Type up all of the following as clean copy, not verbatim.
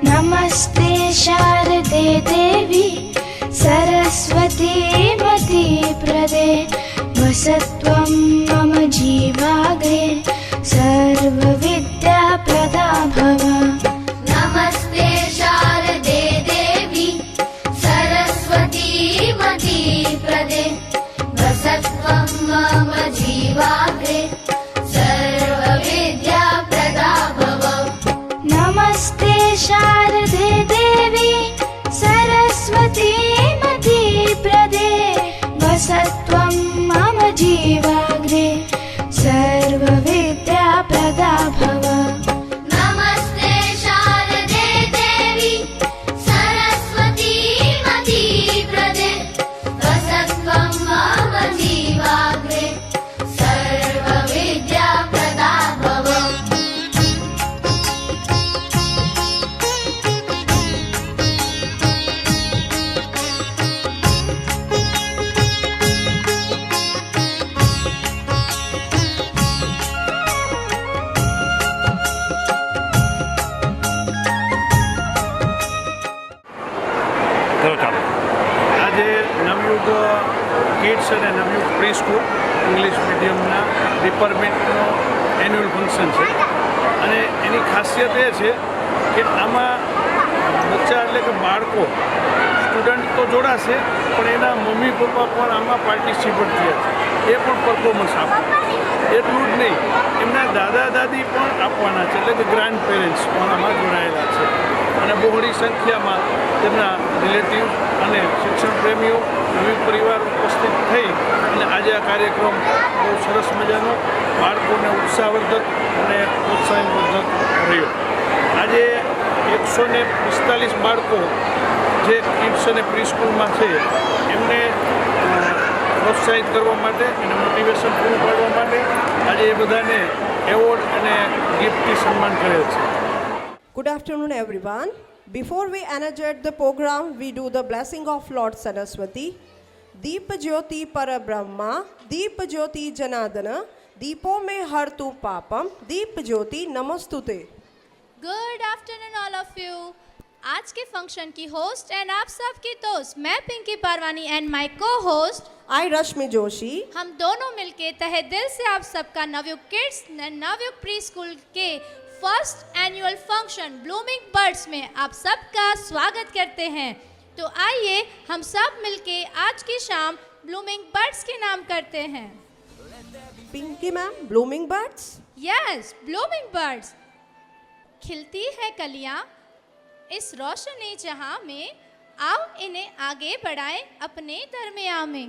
नमस्ते शारदे देवी सरस्वती मति प्रदे वसत्वं मम जीवाग्रे सर्वविद्या प्रदा भव। नमस्ते शारदे देवी सरस्वती मति प्रदे वसत्वं मम जीवाग्रे सर्वविद्या प्रदा भव। नमस्ते शारदे देवी सरस्वती मति प्रदे वसत्वं मम जीवाग्रे सर्वविद्या प्रदा भव। नमस्ते शारदे देवी सरस्वती मति प्रदे वसत्वं मम जीवाग्रे सर्वविद्या प्रदा भव। આજે નવયુગ કિડ્સ અને નવયુગ પ્રી સ્કૂલ ઇંગ્લિશ મીડિયમના ડિપાર્ટમેન્ટનો એન્યુઅલ ફંક્શન છે અને એની ખાસિયત એ છે કે આમાં બચ્ચા એટલે કે બાળકો સ્ટુડન્ટ તો જોડાશે પણ એના મમ્મી પપ્પા પણ આમાં પાર્ટિસિપેટ થયા છે, એ પણ પરફોર્મન્સ આપે। એટલું જ નહીં, એમના દાદા દાદી પણ આપવાના છે, એટલે કે ગ્રાન્ડ પેરેન્ટ્સ પણ આમાં જોડાયેલા છે અને બહોળી સંખ્યામાં તેમના રિલેટિવ અને શિક્ષણ પ્રેમીઓ વિવિધ પરિવાર ઉપસ્થિત થઈ અને આજે આ કાર્યક્રમ બહુ સરસ મજાનો બાળકોને ઉત્સાહવર્ધક અને પ્રોત્સાહનવર્ધક રહ્યો। આજે 145 બાળકો જે કિડ્સ અને પ્રી સ્કૂલમાં છે એમને પ્રોત્સાહિત કરવા માટે અને મોટિવેશન પૂરું પાડવા માટે આજે એ બધાને એવોર્ડ અને ગિફ્ટથી સન્માન કરેલ છે। Good afternoon, everyone. Before we energate the program, we do the blessing of Lord Saraswati. Deep Jyoti Parabrahma, Deep Jyoti Janadana, Deepo me hartu papam, Deep Jyoti Namastute. Good afternoon all of you. आज के function की host and आप सब की दोस्त मैं Pinky Parwani and my को host I, Rashmi Joshi, हम दोनों मिलके तहे दिल से आप सबका Navyug kids Navyug pre school के first annual function blooming birds में आप सबका स्वागत करते हैं। तो आइए हम सब मिलके आज की शाम ब्लूमिंग बर्ड्स के नाम करते हैं। Pinky ma'am, blooming birds. Yes, blooming birds. खिलती है कलियां इस रोशनी जहां में, आओ इन्हें आगे बढ़ाएं अपने दरमियां में।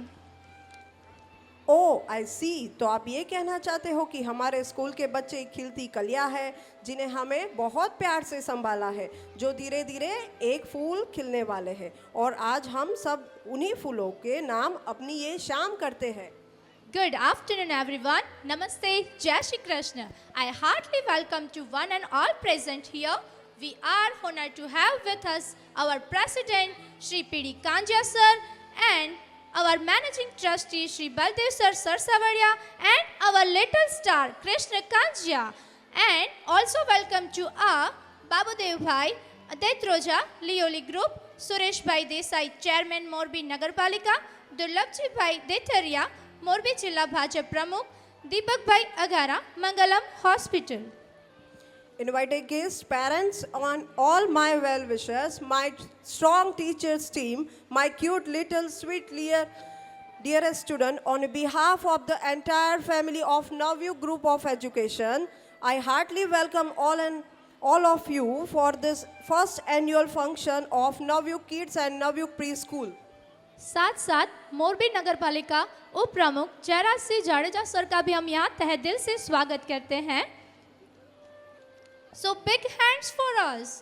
Oh, I see. तो आप ये कहना चाहते हो कि हमारे स्कूल के बच्चे खिलती कलियां हैं जिन्हें हमें बहुत प्यार से संभाला है, जो धीरे धीरे एक फूल खिलने वाले हैं और आज हम सब उन्हीं फूलों के नाम अपनी ये शाम करते हैं। Good afternoon everyone. Namaste, Jai Shri Krishna. I heartily welcome to one and all present here. We are honored to have with us our President Shri P.D. Kanjia sir and our Managing Trustee Shri Baldev sir Sarsavadia and our little star Krishna Kanjia. And also welcome to our Babudev Bhai, Adaitroja, Lioli Group, Suresh Bhai Desai, Chairman Morbi Nagarpalika, Durlabji Bhai Detharia, Morbi Jilla Bhajap Pramukh, Deepak Bhai Agara, Mangalam Hospital. Invited guests, parents, on all my well wishers, my strong teachers team, my cute little sweet dearest student, on behalf of the entire family of Navyu Group of Education, I heartily welcome all of you for this first annual function of Navyu Kids and Navyu Preschool. साथ साथ मोरबी नगर पालिका उप प्रमुख Jayraj Singh Jadeja sir का भी हम यहाँ तहे दिल से स्वागत करते हैं। So big hands for us.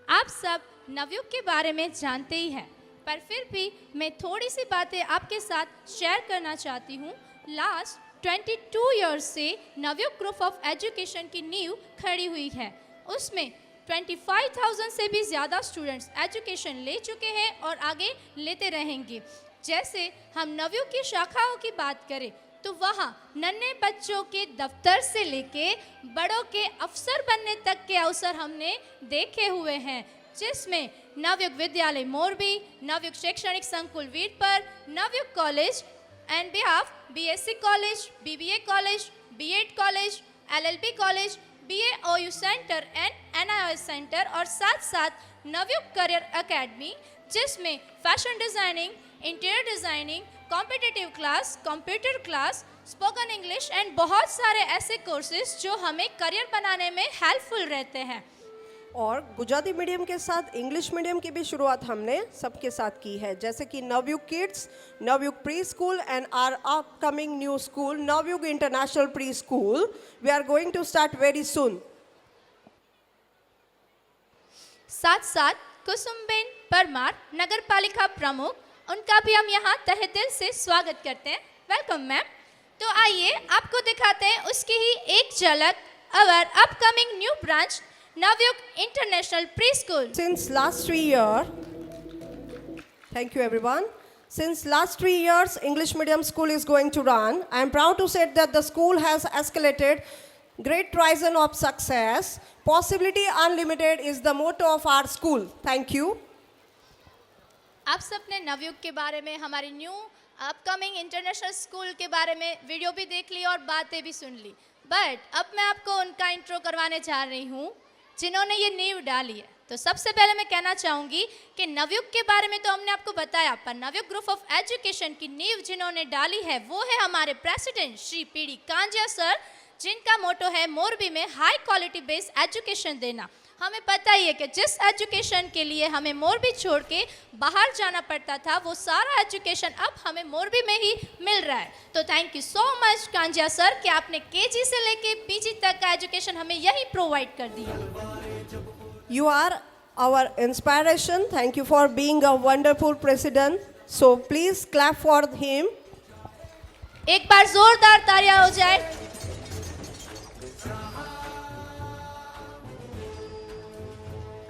आप सब नवयुग के बारे में जानते ही हैं, पर फिर भी मैं थोड़ी सी बातें आपके साथ शेयर करना चाहती हूँ। लास्ट 22 इयर्स से नवयुग ग्रुप ऑफ एजुकेशन की नींव खड़ी हुई है। उसमें 25,000 से भी ज़्यादा स्टूडेंट्स एजुकेशन ले चुके हैं और आगे लेते रहेंगे। जैसे हम नवयुग की शाखाओं की बात करें तो वहाँ नन्हे बच्चों के दफ्तर से लेके बड़ों के अफसर बनने तक के अवसर हमने देखे हुए हैं, जिसमें नवयुग विद्यालय मोरबी, नवयुग शैक्षणिक संकुल Virpar, Navyug college and behalf, BSc college, BBA college, BEd college, LLB college, BAOU centre and NIOS centre और साथ साथ नवयुग करियर एकेडमी, जिसमें fashion designing, interior designing, competitive class, computer class, spoken English and बहुत सारे ऐसे कोर्सेज जो हमें करियर बनाने में हेल्पफुल रहते हैं। और गुजराती मीडियम के साथ इंग्लिश मीडियम की भी शुरुआत हमने सबके साथ की है, जैसे कि Navyug kids, Navyug pre school and our upcoming new school Navyug international pre school. We are going to start very soon. साथ साथ कुसुमबेन परमार नगर पालिका प्रमुख, उनका भी हम यहाँ तहे दिल से स्वागत करते हैं। Welcome ma'am. तो आइए आपको दिखाते हैं उसकी ही एक झलक, our upcoming new branch Navyuk International Preschool. Since last 3 years, thank you everyone. Since last 3 years, English medium school is going to run. I am proud to say that the school has escalated great horizon of success. Possibility unlimited is the motto of our school. Thank you. आप सबने नवयुग के बारे में, हमारी new upcoming international school के बारे में video भी देख ली और बातें भी सुन ली, बट अब मैं आपको उनका इंट्रो करवाने जा रही हूँ जिन्होंने ये नींव डाली है। तो सबसे पहले मैं कहना चाहूँगी कि नवयुग के बारे में तो हमने आपको बताया, पर नवयुग ग्रुप ऑफ एजुकेशन की नींव जिन्होंने डाली है वो है हमारे president Shri PD Kanjia sir, जिनका मोटो है मोरबी में हाई क्वालिटी बेस्ड एजुकेशन देना। हमें पता ही है कि जिस एजुकेशन के लिए हमें मोरबी छोड़ के बाहर जाना पड़ता था, वो सारा एजुकेशन अब हमें मोरबी में ही मिल रहा है। तो thank you so much Kanjia sir कि आपने केजी से लेके पीजी तक का एजुकेशन हमें यही प्रोवाइड कर दिया। You are our inspiration. Thank you for being a wonderful president. So please clap for him. एक बार जोरदार तालियां हो जाए।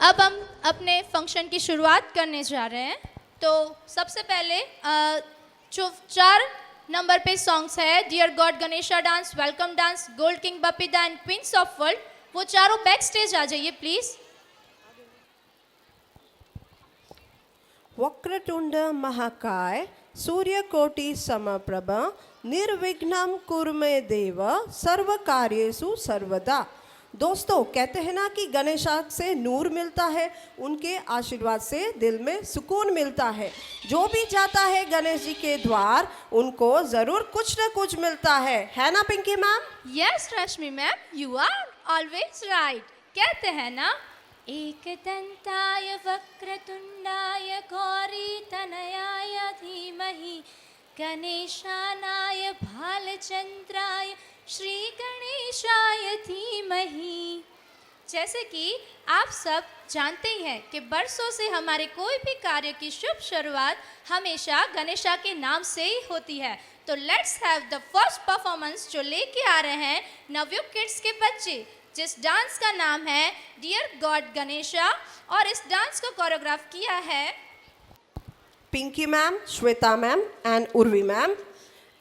अब हम अपने फंक्शन की शुरुआत करने जा रहे हैं। तो सबसे पहले जो 4 नंबर पे सॉन्ग्स है, dear God Ganesha dance, welcome dance, gold king बपीदा एंड क्वींस ऑफ वर्ल्ड, वो चारों बैक स्टेज आ जाइए प्लीज। वक्रतुंड महाकाय सूर्यकोटि समप्रभ निर्विघ्नं कुरु मे देव सर्व कार्येषु सर्वदा। दोस्तों, कहते हैं ना कि गणेशा से नूर मिलता है, उनके आशीर्वाद से दिल में सुकून मिलता है। जो भी जाता है गणेश जी के द्वार, उनको जरूर कुछ न कुछ मिलता है ना Pinky ma'am? Yes Rashmi ma'am, you are always right. कहते हैं ना, एक दंताय वक्रतुंडाय गौरी तनयाय धीमहि गणेशानाय भालचंद्राय श्री गणेशाय धीमहि। जैसे कि आप सब जानते ही हैं कि बरसों से हमारे कोई भी कार्य की शुभ शुरुआत हमेशा गणेशा के नाम से ही होती है। तो let's have the first performance जो लेके आ रहे हैं नवयुग किड्स के बच्चे, जिस डांस का नाम है डियर गॉड गणेशा, और इस डांस को कोरियोग्राफ किया है Pinky ma'am, Shweta ma'am and Urvi ma'am,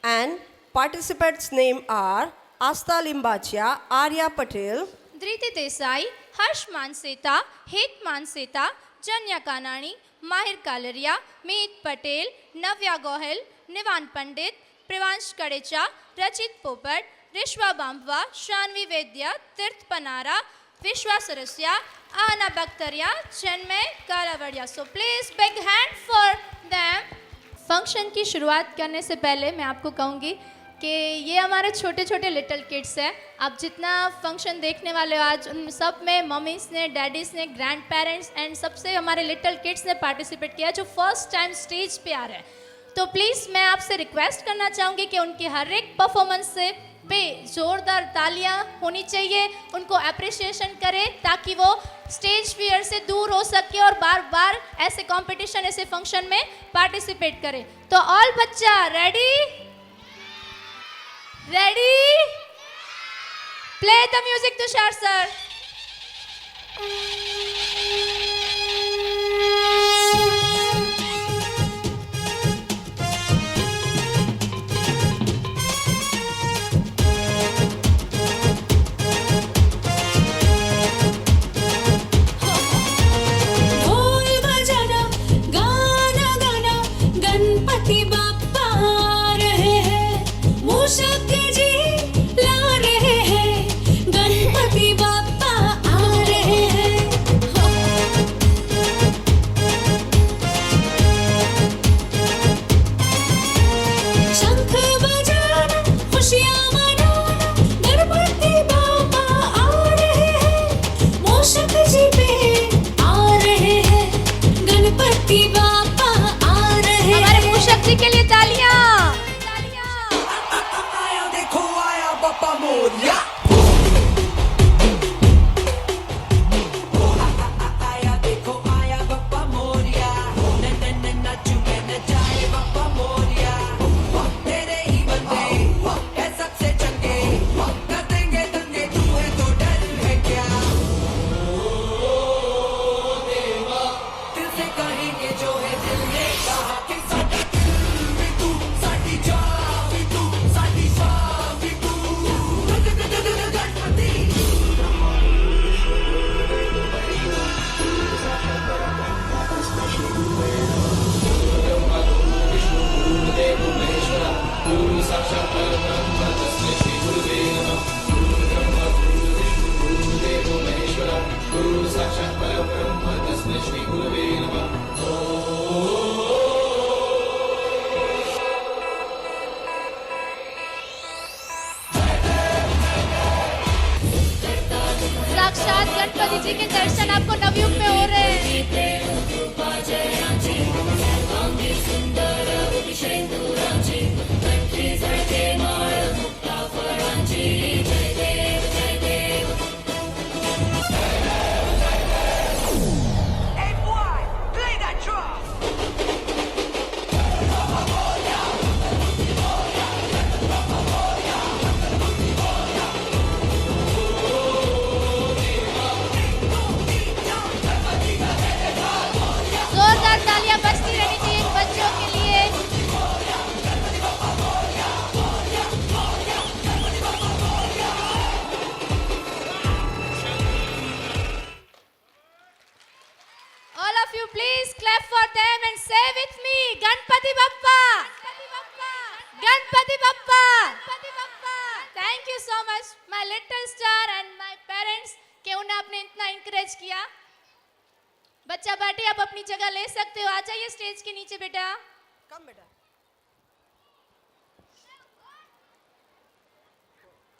and participants' name are Asta Limbachia, Arya Patel, धृति देसाई, हर्ष मानसेता, हेत मानसेता, जन्या कानाणी, माहिर कालरिया, मीत पटेल, नव्या गोहिल, निवान पंडित, प्रिवांश कड़ेचा, रचित पोपट, रिश्वा बाम्बवा, शानवी वेद्या, तीर्थ पनारा, Vishwa Sarasiya, Aana Bakhtariya, Chanmay Kalavadiya. So please big hand for them. Function की शुरुआत करने से पहले मैं आपको कहूँगी कि ये हमारे छोटे छोटे लिटिल किड्स हैं। आप जितना फंक्शन देखने वाले हो आज, उन सब में मम्मीज़ ने, डैडीज़ ने, ग्रैंड पेरेंट्स एंड सबसे हमारे लिटिल किड्स ने पार्टिसिपेट किया जो फर्स्ट टाइम स्टेज पे आ रहे हैं। तो प्लीज़ मैं आपसे रिक्वेस्ट करना चाहूँगी कि उनकी हर एक परफॉर्मेंस से पे जोरदार तालियां होनी चाहिए, उनको अप्रिसिएशन करें ताकि वो स्टेज फियर से दूर हो सके और बार बार ऐसे कंपटीशन, ऐसे फंक्शन में पार्टिसिपेट करें। तो ऑल बच्चा ready? Ready? Play the music Tushar sir. Bappa Moria. आया देखो आया बप्पा मोरिया, नन्हे नाचू में नचाए बप्पा मोरिया। तेरे ही बंदे है सबसे चंगे, कर देंगे दंगे, तू है तो डर है क्या? दिल से कहेंगे जो है दिल ने कहा कि साडी दिल भी तू, साडी जान भी तू, साडी शान भी तू। गणपति साक्षात गणपति जी के दर्शन आपको नवयुग में हो रहे हैं। Hey boy, play that drum. जोरदार तालियां बजती रहनी चाहिए इन बच्चों के लिए। All of you please clap for them and say with me, Ganpati Bappa. Ganpati Bappa. Thank you so much my little star and my parents कि उन्हें आपने इतना encourage किया। बच्चा बैठे, आप अपनी जगह ले सकते हो। आ जाइए स्टेज के नीचे बेटा। Come बेटा।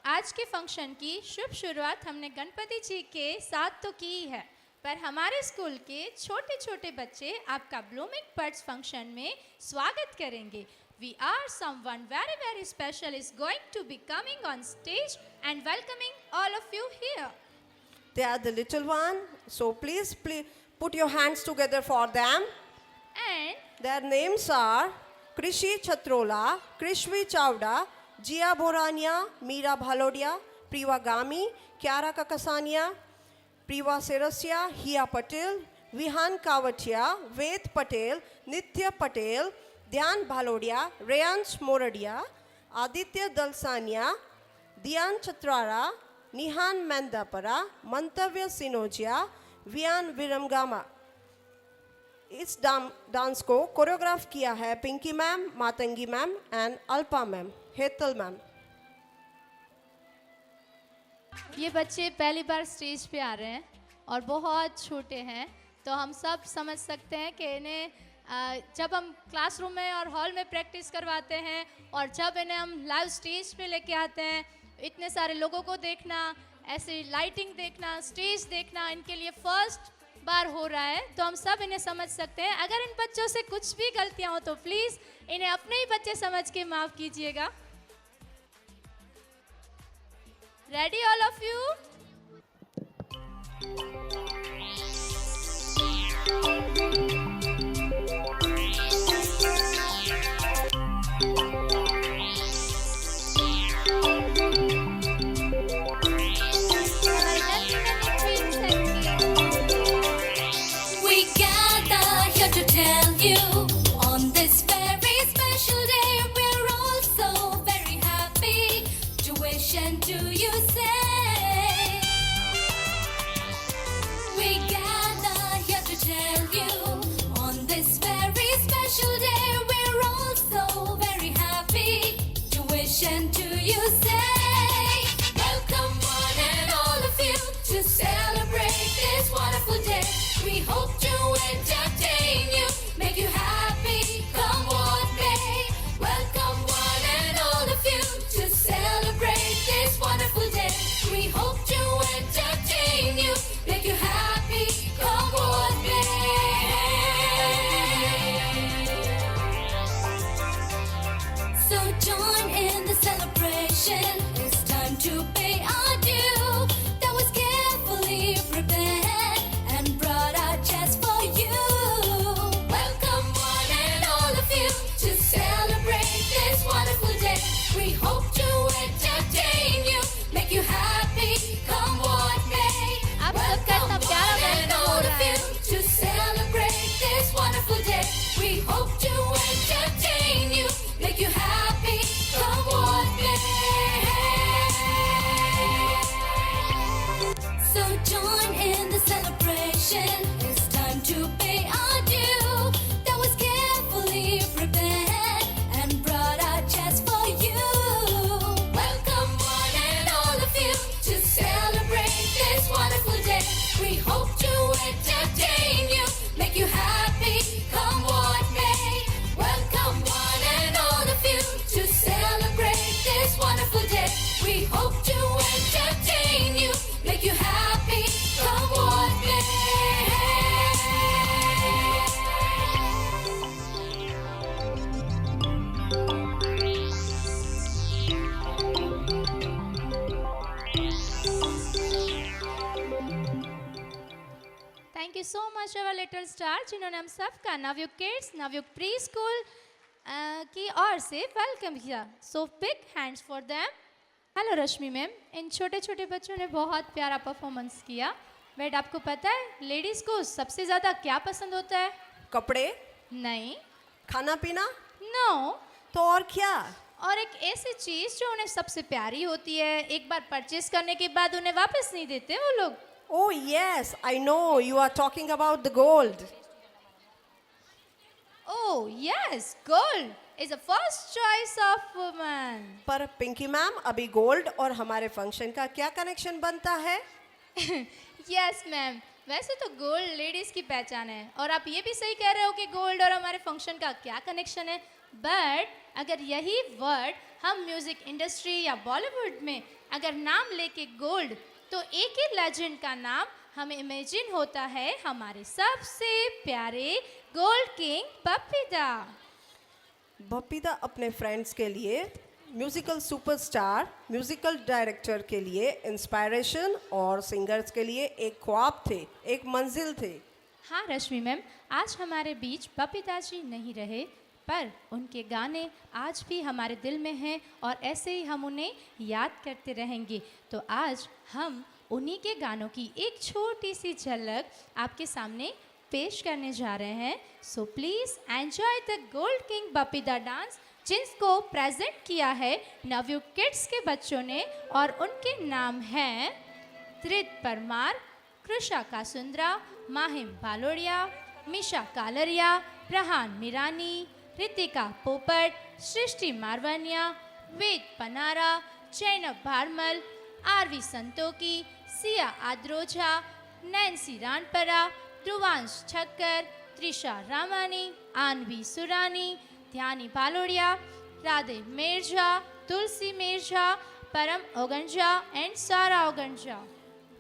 आज के फंक्शन की शुभ शुरुआत हमने गणपति जी के साथ तो की है, पर हमारे स्कूल के छोटे छोटे बच्चे आपका ब्लूमिंग बड्स फंक्शन में स्वागत करेंगे। We are someone very very special is going to be coming on stage and welcoming all of you here. They are the little one, so please put your hands together for them. And Their names are Krishi Chatrola, Krishvi Chawda, Jia Borania, Meera Bhalodia, Priva Gami, Kyara Kakasania, Priva Serasya, Hiya Patel, Vihan Kavatia, Ved Patel, Nitya Patel, Dhyan Bhalodia, Rayans Moradia, Aditya Dalsania, Dhyan Chatrara, Nihan Mandapara, Mantavya Sinojia, Vian Viramgama. इस dance को choreograph किया है Pinky ma'am, Matangi ma'am and Alpa ma'am, Hetal ma'am. ये बच्चे पहली बार stage पे आ रहे हैं और बहुत छोटे हैं, तो हम सब समझ सकते हैं कि इन्हें जब हम क्लासरूम में और हॉल में प्रैक्टिस करवाते हैं और जब इन्हें हम लाइव स्टेज पे लेके आते हैं, इतने सारे लोगों को देखना, ऐसे लाइटिंग देखना, स्टेज देखना, इनके लिए फर्स्ट बार हो रहा है, तो हम सब इन्हें समझ सकते हैं। अगर इन बच्चों से कुछ भी गलतियां हो तो प्लीज़ इन्हें अपने ही बच्चे समझ के माफ़ कीजिएगा। Ready all of you? We gather here to tell you on this very special day we're all so very happy to wish and to you say. We gather here to tell you on this very special day we're all so very happy to wish and to you say. Welcome one and all of you to celebrate this wonderful day. We hope to entertain you, make you happy, come what may. Welcome one and all of you to celebrate this wonderful day. We hope to entertain you, make you happy, come what may. So join in the celebration, it's time to pay our due. That was carefully prepared and brought out just for you. Welcome one and all of you to celebrate this wonderful day. We hope to entertain you, make you happy, come what may. आप सबका इतना Welcome प्यारा one and welcome हो all रहा of है। you to celebrate this wonderful day. We hope to entertain you, make you happy, come what may. So join in the celebration. It's time to pay our due. That was carefully prepared and brought out just for you. Welcome one and all of you to celebrate this wonderful day. We hope to entertain you, make you happy, come what may. Welcome one and all of you to celebrate this wonderful day. We hope to entertain you, make you happy, come what may. Thank you so much our little star जिन्होंने हम सबका Navyug kids Navyug pre school की ओर से welcome किया. So big hands for them. Hello Rashmi ma'am, इन छोटे छोटे बच्चों ने बहुत प्यारा परफॉर्मेंस किया. बट आपको पता है लेडीज़ को सबसे ज़्यादा क्या पसंद होता है? कपड़े, नहीं, खाना पीना, नो. तो और क्या? और एक ऐसी चीज़ जो उन्हें सबसे प्यारी होती है, एक बार परचेज करने के बाद उन्हें वापस नहीं देते वो लोग. Oh yes, I know you are talking about the gold. Oh yes, gold is the first choice of woman. पर पिंकी मैम, अभी गोल्ड और हमारे फंक्शन का क्या कनेक्शन बनता है? यस मैम, वैसे तो गोल्ड लेडीज़ की पहचान है और आप ये भी सही कह रहे हो कि गोल्ड और हमारे फंक्शन का क्या कनेक्शन है. बट अगर यही वर्ड हम म्यूज़िक इंडस्ट्री या बॉलीवुड में अगर नाम लेके गोल्ड, तो एक ही लेजेंड का नाम हमें इमेजिन होता है, हमारे सबसे प्यारे गोल्ड किंग बप्पीदा. बप्पीदा अपने फ्रेंड्स के लिए म्यूजिकल सुपरस्टार, म्यूजिकल डायरेक्टर के लिए इंस्पायरेशन और सिंगर्स के लिए एक ख्वाब थे, एक मंजिल थे. हाँ रश्मि मैम, आज हमारे बीच बप्पीदा जी नहीं रहे, पर उनके गाने आज भी हमारे दिल में हैं और ऐसे ही हम उन्हें याद करते रहेंगे. तो आज हम उन्हीं के गानों की एक छोटी सी झलक आपके सामने पेश करने जा रहे हैं. So please enjoy the gold king Bappida dance, जिसको प्रेजेंट किया है नवयुग किड्स के बच्चों ने और उनके नाम हैं त्रित परमार, कृषा कासुंद्रा, माहिम बालोड़िया, मिशा Kalaria, प्रहान Mirani, Ritika Popat, Srishti Marvaniya, Ved Panara, Chainab Bharmal, Aarvi Santoki, Siya Adroja, Nancy Ranpara, Dhruvansh Chhakkar, Trisha Ramani, Aanvi Surani, Dhyani Balodiya, Radhe Mirza, Tulsi Mirza, Param Oganja and Sara Oganja.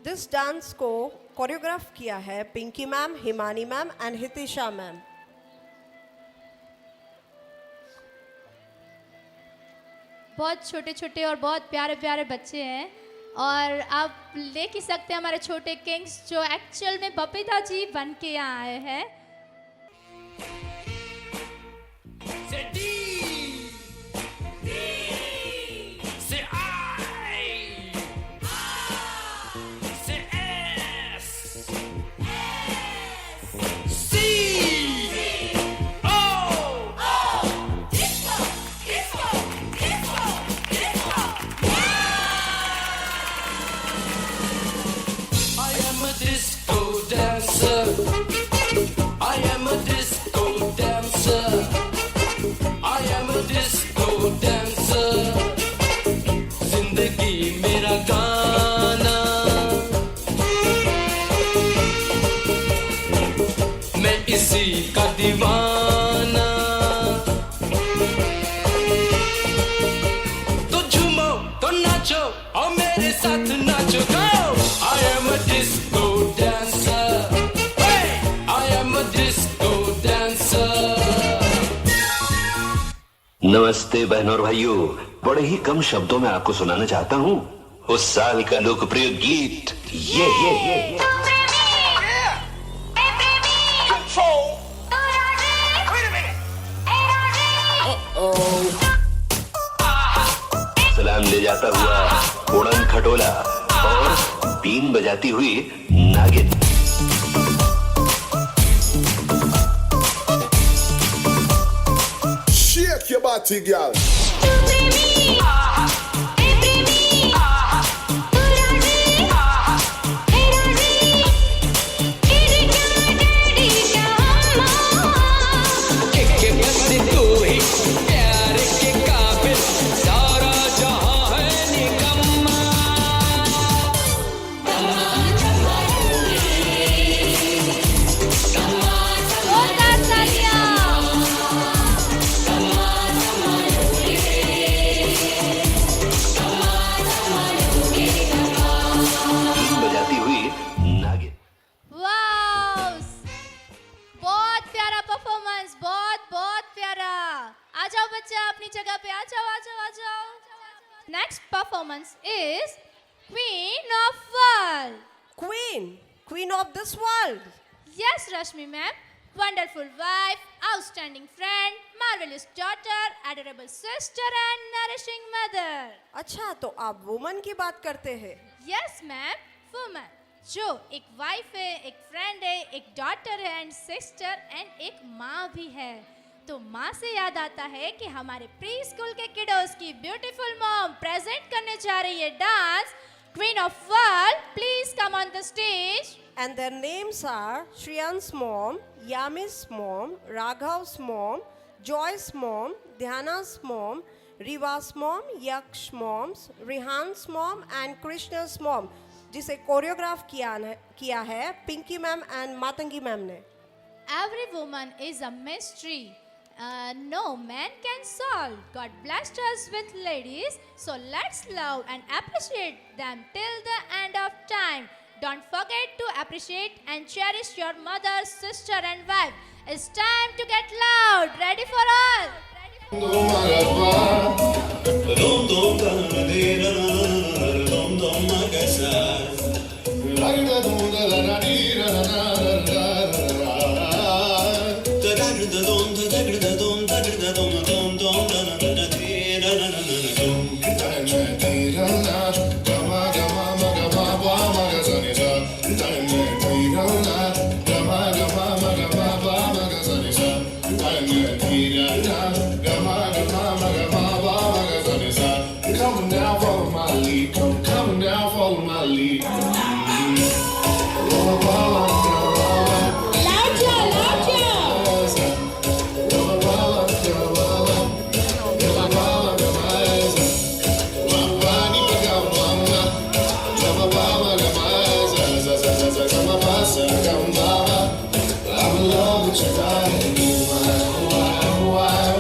This dance को कोरियोग्राफ किया है Pinky ma'am, Himani ma'am and Hitisha ma'am. बहुत छोटे छोटे और बहुत प्यारे प्यारे बच्चे हैं और आप देख ही सकते हैं हमारे छोटे किंग्स जो एक्चुअल में बप्पीदा जी बन के यहाँ आए हैं. Say D. Say I. Say S. C. O. I am a disco dancer. I am a disco dancer. I am a disco dancer. जिंदगी मेरा गाना, मैं इसी का दीवाना. तो झूमो तो नाचो और मेरे साथ नाचो. Go! I am a disco dancer. Hey! I am a disco dancer. नमस्ते बहनों और भाइयों, बड़े ही कम शब्दों में आपको सुनाना चाहता हूँ उस साल का लोकप्रिय गीत ये सलाम ले जाता हुआ उड़न खटोला और बीन बजाती हुई नागिन। Shake your body, girl. जोरदार तालियां। बीन बजाती हुई नागिन। वाओ, बहुत प्यारा परफॉर्मेंस, बहुत बहुत प्यारा। आ जाओ बच्चा अपनी जगह पे, आ जाओ आ जाओ आ जाओ। Next performance is queen of world. Queen of this world. Yes, Rashmi ma'am. Wonderful wife, outstanding friend, marvelous daughter, adorable sister and nourishing mother. अच्छा, तो आप वुमन की बात करते हैं। Yes ma'am, woman जो एक वाइफ है, एक फ्रेंड है, एक डॉटर है एंड सिस्टर एंड एक माँ भी है। तो माँ से याद आता है कि हमारे प्री स्कूल के किडोस की ब्यूटीफुल मॉम प्रेजेंट करने जा रही है dance. Queen of world, please come on the stage. And their names are Shriyan's mom, Yami's mom, Raghav's mom, Joy's mom, Dhyana's mom, Riva's mom, Yak's moms, Rihan's mom and Krishna's mom, जिसे choreograph किया है Pinky ma'am and Matangi ma'am ने। Every woman is a mystery. No man can solve. God blessed us with ladies, so let's love and appreciate them till the end of time. Don't forget to appreciate and cherish your mother, sister and wife. It's time to get loud. Ready for all? Coming down, follow my lead. Coming down, follow my lead. I'm in love with your body. Why?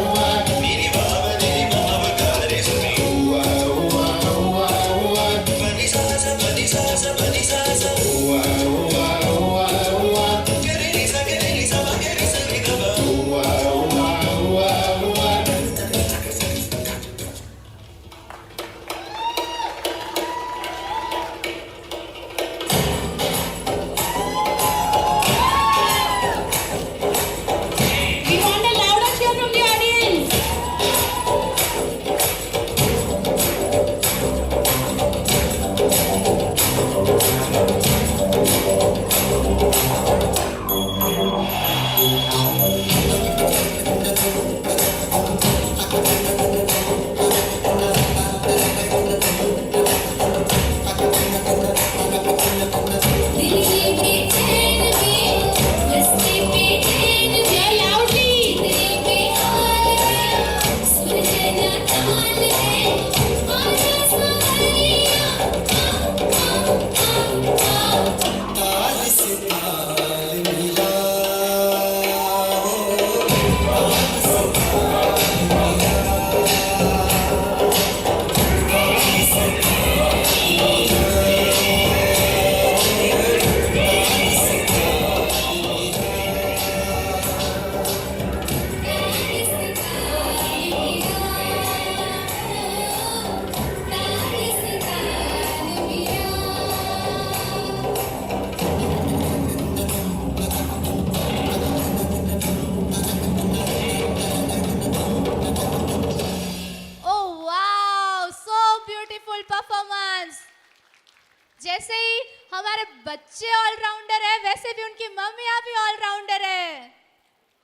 जैसे ही हमारे बच्चे allrounder है, वैसे भी उनकी मम्मियाँ भी allrounder है।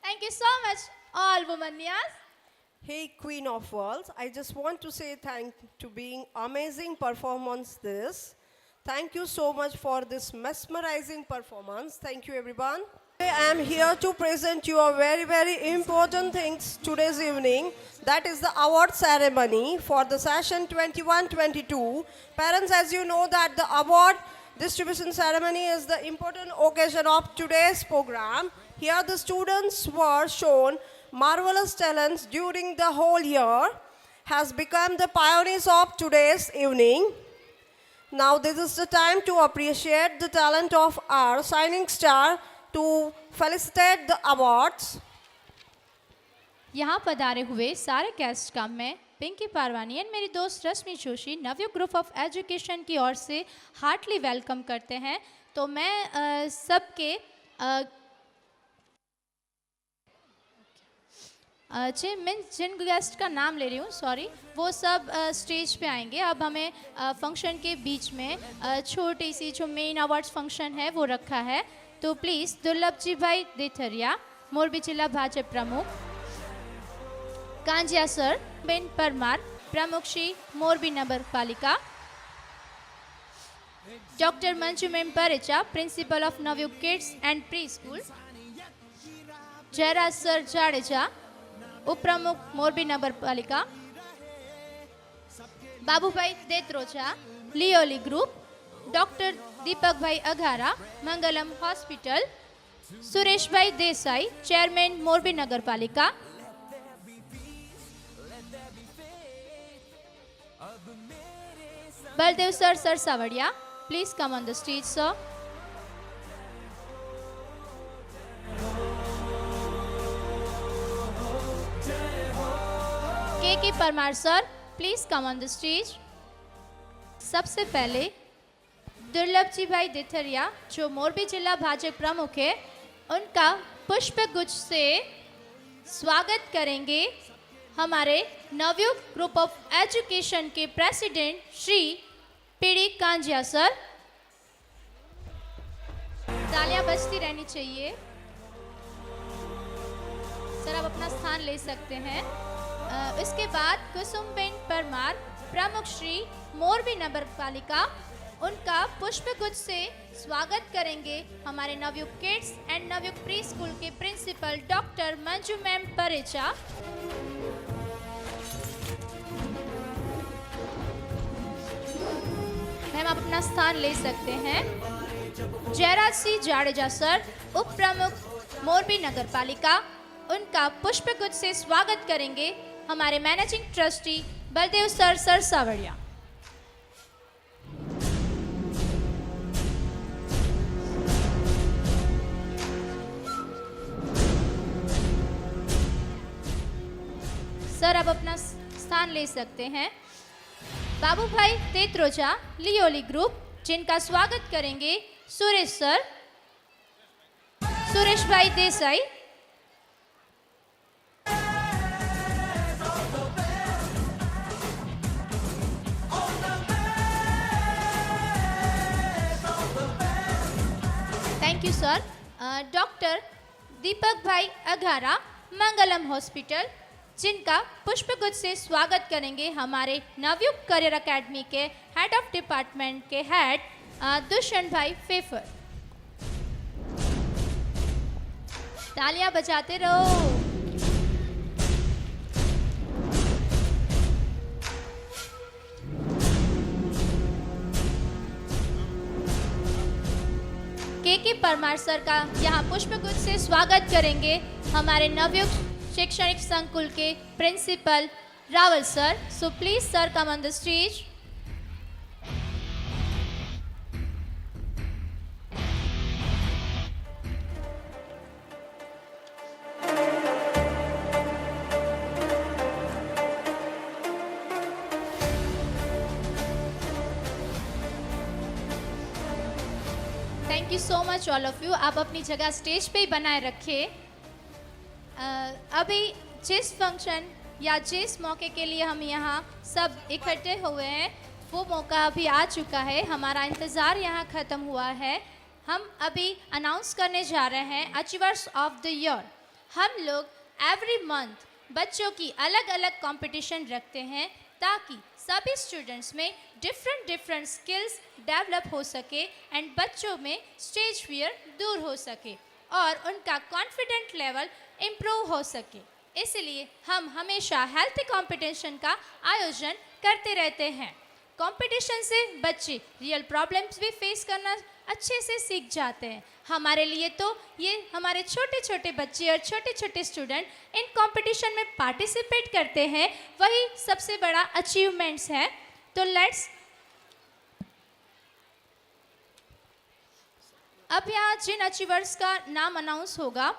Thank you so much all वुमनियास। Hey, Queen of Worlds, I just want to say thank to being amazing performance this. Thank you so much for this mesmerizing performance. Thank you, everyone. I am here to present you a very, very important things today's evening. That is the award ceremony for the session 21-22. Parents, as you know that the award distribution ceremony is the important occasion of today's program. Here the students were shown marvelous talents during the whole year, has become the pioneers of today's evening. Now this is the time to appreciate the talent of our shining star, to felicitate the awards. यहाँ पधारे हुए सारे guest का मैं Pinky Parwani and मेरी दोस्त रश्मि Joshi Navyug group of education की ओर से हार्टली वेलकम करते हैं। तो मैं सबके मैं जिन गेस्ट का नाम ले रही हूँ, सॉरी, वो सब स्टेज पे आएंगे। अब हमें फंक्शन के बीच में छोटी सी जो मेन अवार्ड्स फंक्शन है वो रखा है। तो प्लीज़ दुर्लभ जी भाई देथरिया, मोरबी जिला भाजपा प्रमुख, कांजिया सर, बेन परमार, प्रमुख Shri Morbi Nagar Palika, doctor Manju ma'am Parecha, principal of Navyug kids and pre school, Jayraj sir Jadeja, उप प्रमुख मोरबी नगर पालिका, बाबू भाई देत्रोचा, लियोली group, doctor Deepak bhai Aghara, Mangalam hospital, Suresh bhai Desai, chairman Morbi Nagar Palika, Baldev sir Sarsavadiya, please come on the stage sir. K Parmar sir, please come on the stage. सबसे पहले दुर्लभ जी भाई देथरिया जो मोरबी जिला भाजपा प्रमुख है, उनका पुष्प गुच्छ से स्वागत करेंगे हमारे नवयुग ग्रुप ऑफ एजुकेशन के president Shri PD Kanjia sir. तालियां बजती रहनी चाहिए। सर आप अपना स्थान ले सकते हैं। इसके बाद कुसुमबेन परमार, प्रमुख श्री मोरबी नगर पालिका, उनका पुष्प गुच्छ से स्वागत करेंगे हमारे Navyug kids and Navyug pre school के principal doctor Manju ma'am Parecha. Ma'am आप अपना स्थान ले सकते हैं। जयराज सिंह जाडेजा सर, उप प्रमुख मोरबी नगर पालिका, उनका पुष्प गुच्छ से स्वागत करेंगे हमारे managing trustee Baldev sir Sarsavadiya. Sir आप अपना स्थान ले सकते हैं। बाबू भाई तेत्रोजा, लियोली ग्रुप, जिनका स्वागत करेंगे Suresh sir, Suresh bhai Desai, thank you sir. Doctor Deepak bhai Aghara, Mangalam hospital, जिनका पुष्पगुच्छ से स्वागत करेंगे हमारे नवयुग करियर एकेडमी के हेड ऑफ डिपार्टमेंट के हेड दुष्यंत भाई फेफर। तालियां बजाते रहो। के परमार सर का यहाँ पुष्पगुच्छ से स्वागत करेंगे हमारे नवयुग शैक्षणिक संकुल के principal Rawal sir. So please sir come on the stage. Thank you so much all of you. आप अपनी जगह स्टेज पे ही बनाए रखिए। अभी जिस फंक्शन या जिस मौके के लिए हम यहाँ सब इकट्ठे हुए हैं, वो मौका अभी आ चुका है, हमारा इंतज़ार यहाँ ख़त्म हुआ है। हम अभी अनाउंस करने जा रहे हैं अचीवर्स ऑफ द ईयर। हम लोग एवरी मंथ बच्चों की अलग अलग कंपटीशन रखते हैं ताकि सभी स्टूडेंट्स में डिफरेंट स्किल्स डेवलप हो सके एंड बच्चों में स्टेज फियर दूर हो सके और उनका कॉन्फिडेंट लेवल इम्प्रूव हो सके। इसलिए हम हमेशा हेल्थी कंपटीशन का आयोजन करते रहते हैं। कंपटीशन से बच्चे रियल प्रॉब्लम्स भी फेस करना अच्छे से सीख जाते हैं। हमारे लिए तो ये हमारे छोटे छोटे बच्चे और छोटे छोटे स्टूडेंट इन कंपटीशन में पार्टिसिपेट करते हैं, वही सबसे बड़ा अचीवमेंट्स है। तो लेट्स अब यहाँ जिन अचीवर्स का नाम अनाउंस होगा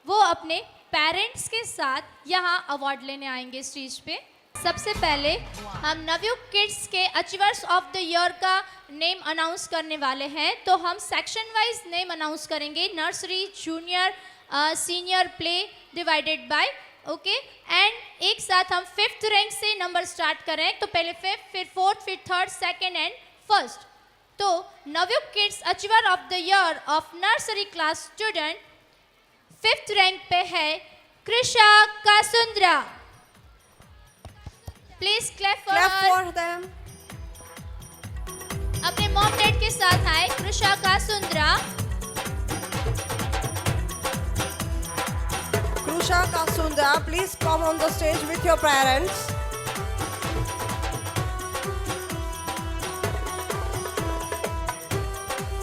वो अपने पेरेंट्स के साथ यहाँ अवार्ड लेने आएंगे स्टेज पे। सबसे पहले हम नवयुग किड्स के अचीवर्स ऑफ द ईयर का नेम अनाउंस करने वाले हैं। तो हम सेक्शन वाइज नेम अनाउंस करेंगे, nursery, junior, senior, play divided by, okay. And एक साथ हम 5th रैंक से नंबर स्टार्ट करें, तो पहले 5th, फिर 4th, फिर 3rd, 2nd एंड 1st। तो Navyug kids achiever of the year of nursery class student 5th rank पे है Krisha Kasundra. Please clap for them. अपने मॉम डैड के साथ आए Krisha Kasundra. Krusha Kasunda, please come on the stage with your parents.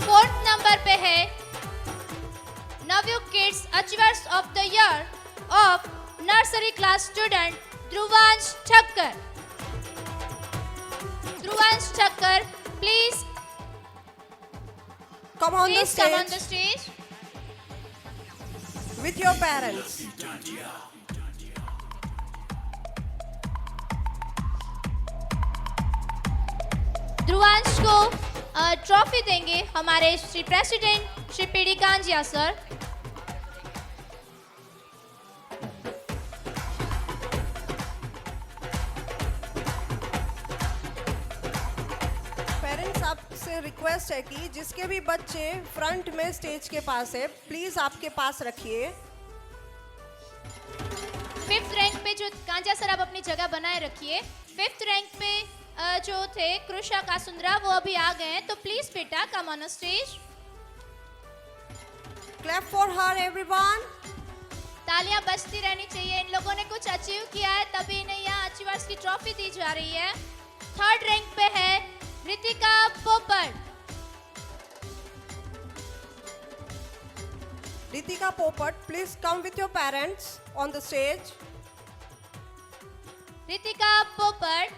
Fourth number पे है Navyug kids achievers of the year of nursery class student Dhruvansh Thakkar. Dhruvansh Thakkar, please Come on the come on the stage stage with your parents. Dhruvansh को trophy देंगे हमारे Shri president Shri PD Kanjia sir. Parents आपसे request है कि जिसके भी बच्चे फ्रंट में स्टेज के पास है, प्लीज आपके पास रखिए। 5th रैंक पे जो कांजा सर आप अपनी जगह बनाए रखिए। 5th रैंक पे जो थे कृषा कासुंद्रा वो अभी आ गए हैं, तो प्लीज बेटा come on stage. Clap for her everyone. तालियां बजती रहनी चाहिए। इन लोगों ने कुछ अचीव किया है तभी इन्हें यहाँ अचीवर्स की ट्रॉफी दी जा रही है। 3rd रैंक पे है रितिका पोपट। Ritika Popat, please come with your parents on the stage. Ritika पोपट,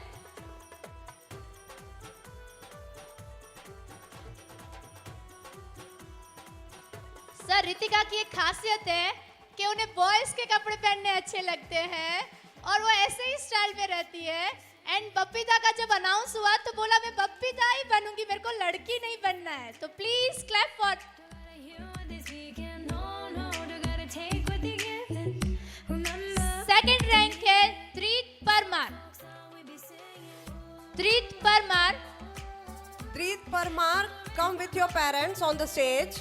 सर रितिका की एक खासियत है कि उन्हें बॉयज के कपड़े पहनने अच्छे लगते हैं और वो ऐसे ही स्टाइल में रहती है। एंड बप्पीदा का जब अनाउंस हुआ तो बोला मैं बप्पीदा ही बनूंगी, मेरे को लड़की नहीं बनना है। तो please clap for. Second rank है त्रित परमार। त्रित Parmar, Treat Parmar, come with your parents on the stage.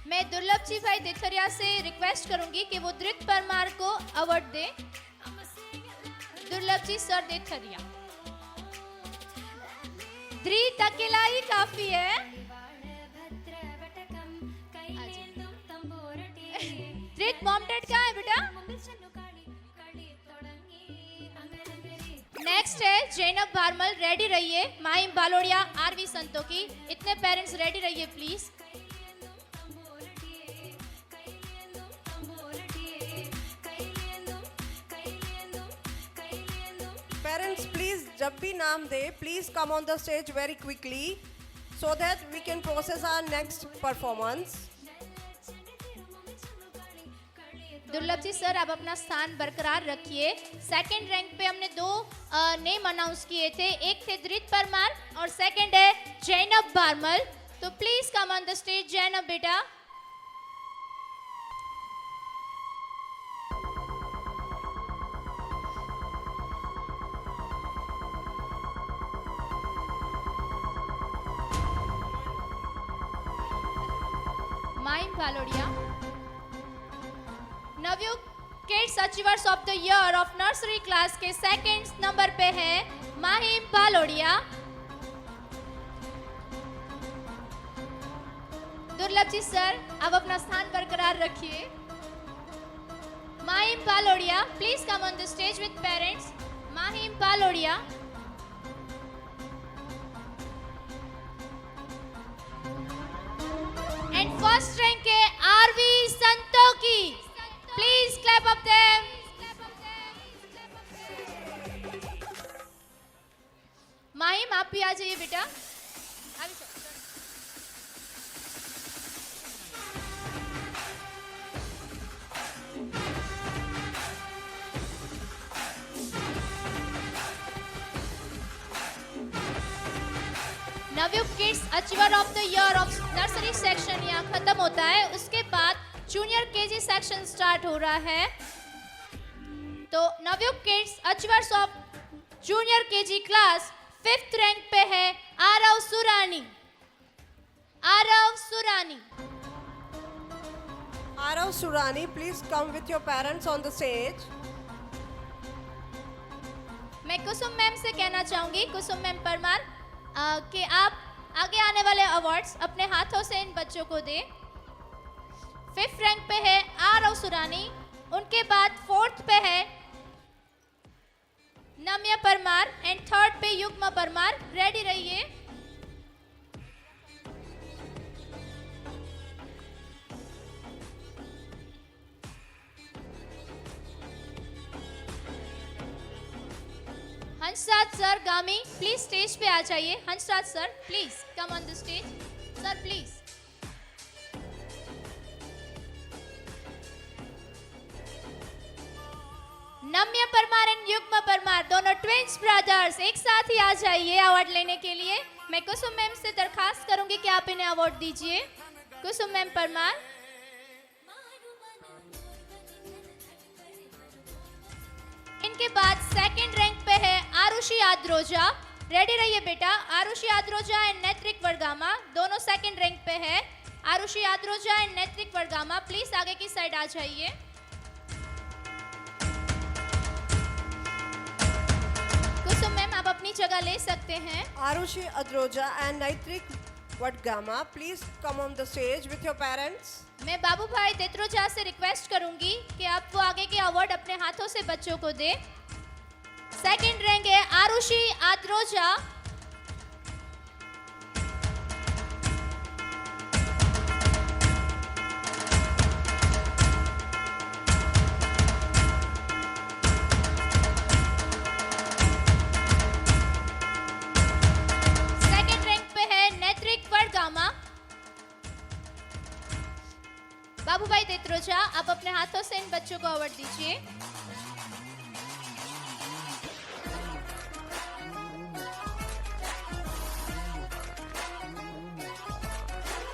मैं दुर्लभ जी भाई देथरिया से रिक्वेस्ट करूंगी कि वो धृत परमार को अवार्ड दे। दुर्लभ जी सर देथरिया। धृत अकेला ही काफी है। धृत मॉम डैड कहाँ है बेटा? नेक्स्ट है जैनब भारमल, रेडी रहिए। माहिम बालोड़िया, आरवी संतोखी, इतने पेरेंट्स रेडी रहिए प्लीज। Parents, please, जब भी नाम दे, please come on the stage very quickly so that we can process our next performance. दुर्लभ जी सर आप अपना स्थान बरकरार रखिए। सेकंड रैंक पे हमने दो नेम अनाउंस किए थे, एक थे धृत परमार और सेकंड है जैनब भारमल। तो please come on the stage Zainab बेटा। Bhalodia. Navyug kids achievers of the year of nursery class के सेकंड नंबर पे है माहिम भालोड़िया. दुर्लभ जी सर, आप अपना स्थान बरकरार रखिए. Mahim Bhalodia, please come on the stage with parents. Mahim Bhalodia. And first rank है Aarvi Santoki. Please clap up them. Mahim आप भी आ जाइए बेटा. अभी Navyug kids achiever of the year of nursery section यहाँ खत्म होता है. उसके बाद जूनियर केजी सेक्शन स्टार्ट हो रहा है. तो Navyug kids achievers of junior KG class 5th rank पे है Aarav सुरानी. Aarav सुरानी. Arav Surani, please come with your parents on the stage. मैं कुसुम मैम से कहना चाहूंगी, कुसुम मैम परमार, कि आप आगे आने वाले अवार्ड्स अपने हाथों से इन बच्चों को दें. 5th रैंक पे है आरव सुरानी. उनके बाद 4th पे है नम्या परमार एंड 3rd पे युग्मा परमार. रेडी रहिए. Hansraj sir Gami, please stage पे आ जाइए. Hansraj sir please come on the stage. Sir please. Namya Parmar and Yugma Parmar, दोनों ट्विंस ब्रदर्स, एक साथ ही आ जाइए अवार्ड लेने के लिए. मैं कुसुम मैम से दरखास्त करूंगी कि आप इन्हें अवार्ड दीजिए. कुसुम मैम परमार. इनके बाद 2nd रैंक पे है आरुषि आद्रोजा. रेडी रहिए बेटा. आरुषि आद्रोजा एंड नेत्रिक वर्गामा, दोनों 2nd रैंक पे है. आरुषि आद्रोजा एंड नेत्रिक वर्गामा, प्लीज आगे की साइड आ जाइए. कुसुम मैम आप अपनी जगह ले सकते हैं. Arushi Adroja and Naitrik Vadgama, please come on the stage with your parents. मैं बाबू भाई देत्रोजा से रिक्वेस्ट करूंगी कि आप वो आगे के अवार्ड अपने हाथों से बच्चों को दे. 2nd रैंक है आरुषि आद्रोजा. बाबू भाई देत्रोजा, आप अपने हाथों से इन बच्चों को अवार्ड दीजिए.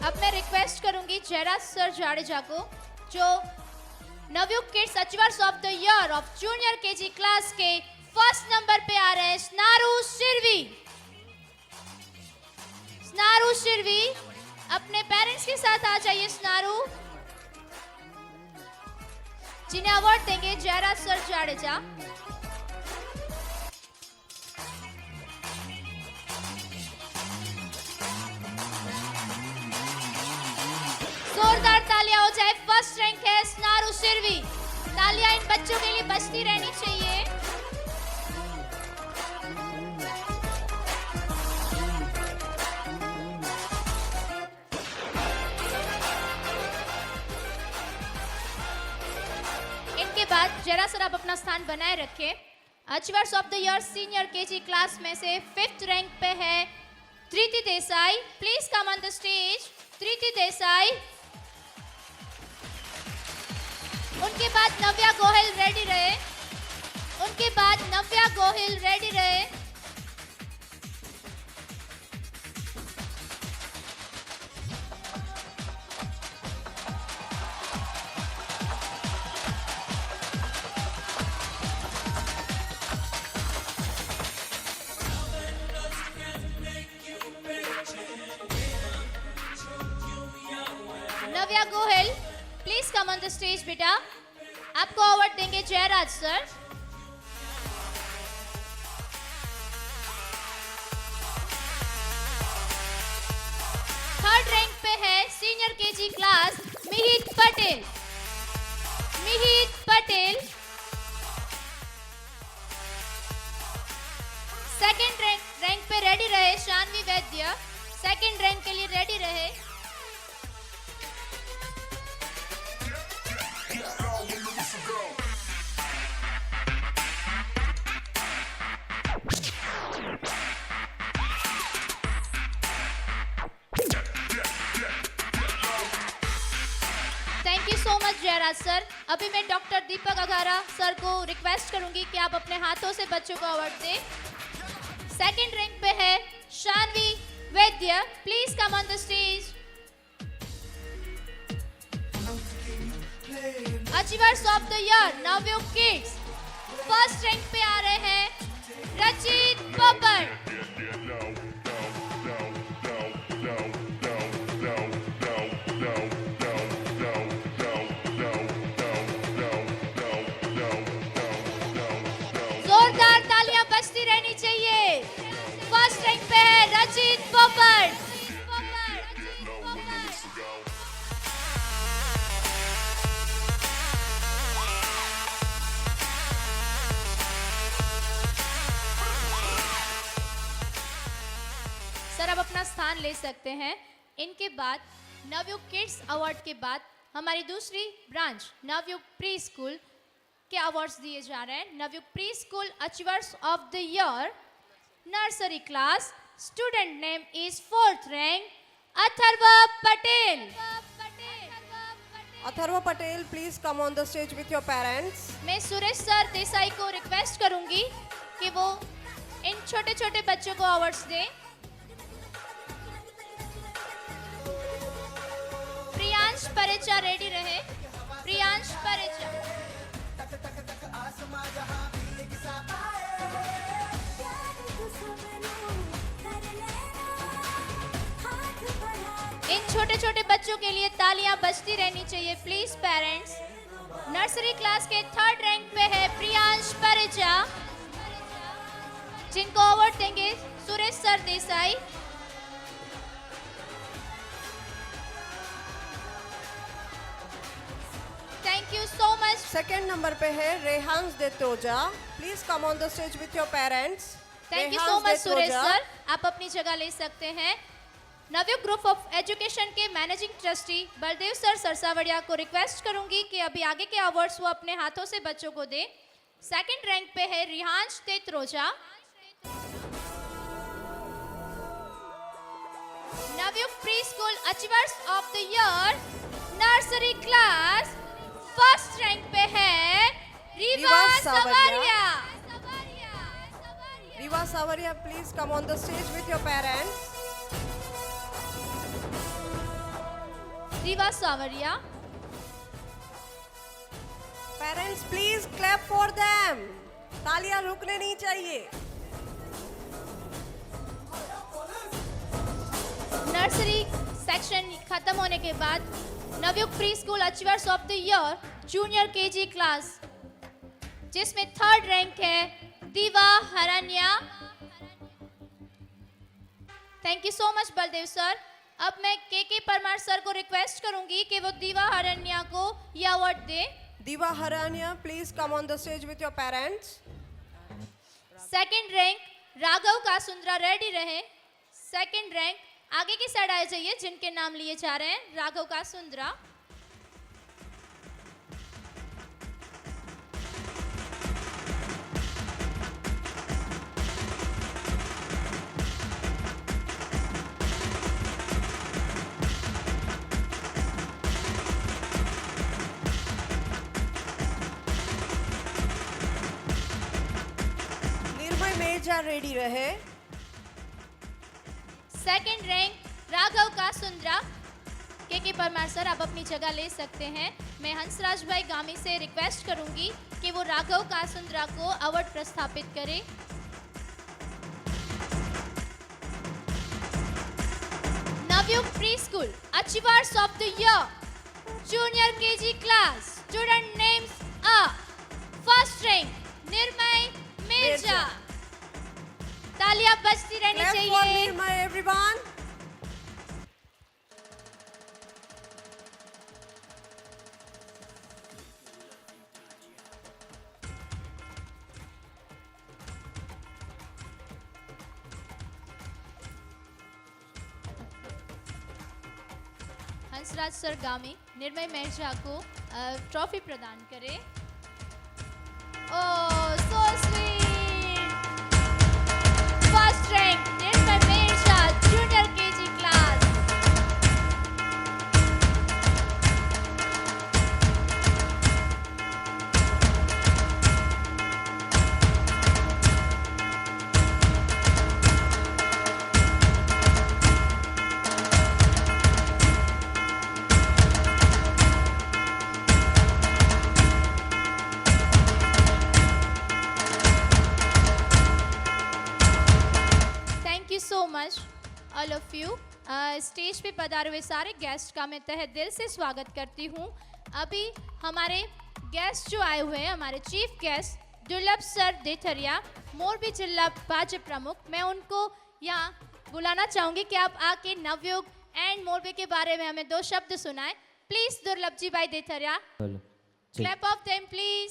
अब मैं रिक्वेस्ट करूंगी जयराज सर जाडेजा को, जो Navyug kids achievers of the year of junior KG class के 1st नंबर पे आ रहे हैं स्नारू शिरवी. स्नारू शिरवी, अपने पेरेंट्स के साथ आ जाइए. स्नारू, जिन्हें अवार्ड देंगे जयराज सर जाडेजा. जोरदार तालियां हो जाए. 1st रैंक है स्नारू शिरवी. तालियां इन बच्चों के लिए बजती रहनी चाहिए. इनके बाद जरा सर आप अपना स्थान बनाए रखें. Achievers of the year senior KG class में से 5th रैंक पे है Dhriti Desai. Please come on the stage. Dhriti Desai. उनके बाद नव्या गोहिल. रेडी रहे. उनके बाद नव्या गोहिल. रेडी रहे. Navya Gohil, please come on the stage बेटा। आपको अवार्ड देंगे जयराज सर। थर्ड रैंक पे है senior KG class Mihit Patel. Mihit Patel. Second rank पे रेडी रहे शानवी वैद्य। सेकंड रैंक के लिए रेडी रहे। Thank you so much Jayraj sir. अभी मैं डॉक्टर दीपक अघारा सर को रिक्वेस्ट करूंगी कि आप अपने हाथों से बच्चों को अवार्ड दें। सेकंड रैंक पे है Shanvi Vaidya, please come on the stage. Achievers of the year Navyug kids. First rank पे आ रहे हैं रचित पोपट। जोरदार तालियां बजती रहनी चाहिए। फर्स्ट रैंक पे है रचित पोपट। सर अब अपना स्थान ले सकते हैं। इनके बाद नवयुग किड्स अवार्ड के बाद हमारी दूसरी ब्रांच नवयुग प्री स्कूल के अवार्ड्स दिए जा रहे हैं। Navyug pre school achievers of the year nursery class, student name is fourth rank Atharva Patel. Atharva Patel, please come on the stage with your parents. मैं सुरेश सर देसाई को रिक्वेस्ट करूंगी कि वो इन छोटे छोटे बच्चों को अवार्ड्स दें। प्रियांश परेचा रेडी रहे। प्रियांश परेचा। इन छोटे छोटे बच्चों के लिए तालियां बजती रहनी चाहिए प्लीज पेरेंट्स। नर्सरी क्लास के थर्ड रैंक पे है प्रियांश परेचा, जिनको अवार्ड देंगे Suresh sir Desai. Thank you so much. Second number पे है Rehans Detoja, please come on the stage with your parents. Thank you so much Suresh sir, आप अपनी जगह ले सकते हैं। नवयुग ग्रुप ऑफ एजुकेशन के managing trustee Baldev sir Sarsavadiya को रिक्वेस्ट करूंगी कि अभी आगे के अवार्ड्स वो अपने हाथों से बच्चों को दे। सेकंड रैंक पे है Rihansh Tetroja. Navyug pre school achievers of the year nursery class, first rank पे है रीवा सवारिया। Riva Savaria, please come on the stage with your parents. Rewa सावरिया। Parents, please clap for them. तालियां रुकने नहीं चाहिए। नर्सरी सेक्शन खत्म होने के बाद Navyug pre school achievers of the year junior KG class, जिसमें थर्ड रैंक है Diva Haranya. Thank you so much Baldev sir. अब मैं के परमार सर को रिक्वेस्ट करूंगी कि वो दीवा हरण्या को ये award they. Diva Haranya, please come on the stage with your parents. Second rank Raghav Kasundra ready रहे। सेकंड रैंक आगे की साइड आ जाइए जिनके नाम लिए जा रहे हैं। राघव कासुंद्रा। निर्मय मेजा रेडी रहे। Second rank Raghav Kasundra. K Parmar sir आप अपनी जगह ले सकते हैं। मैं हंसराज भाई गामी से रिक्वेस्ट करूंगी कि वो राघव कासुंद्रा को अवार्ड प्रस्थापित करें। Navyug pre school achievers of the year Junior KG class. Student names are first rank Nirmay Mirza. तालियां बजती रहनी Clap for चाहिए. Nirmay, everyone. हंसराज सरगामी निर्मय मिर्जा को ट्रॉफी प्रदान करें. ओह, so sweet. First rank Nirmay Mirza, Junior KG class. Thank you so much all of you. Stage पे पधारे हुए सारे गेस्ट का मैं तहे दिल से स्वागत करती हूँ. अभी हमारे गेस्ट जो आए हुए हैं, हमारे चीफ गेस्ट दुर्लभ सर देथरिया, मोरबी जिला भाजपा प्रमुख, मैं उनको यहाँ बुलाना चाहूँगी कि आप आके नवयुग एंड मोरबी के बारे में हमें 2 शब्द सुनाएं. प्लीज दुर्लभ जी भाई देथरिया, क्लैप ऑफ देम प्लीज.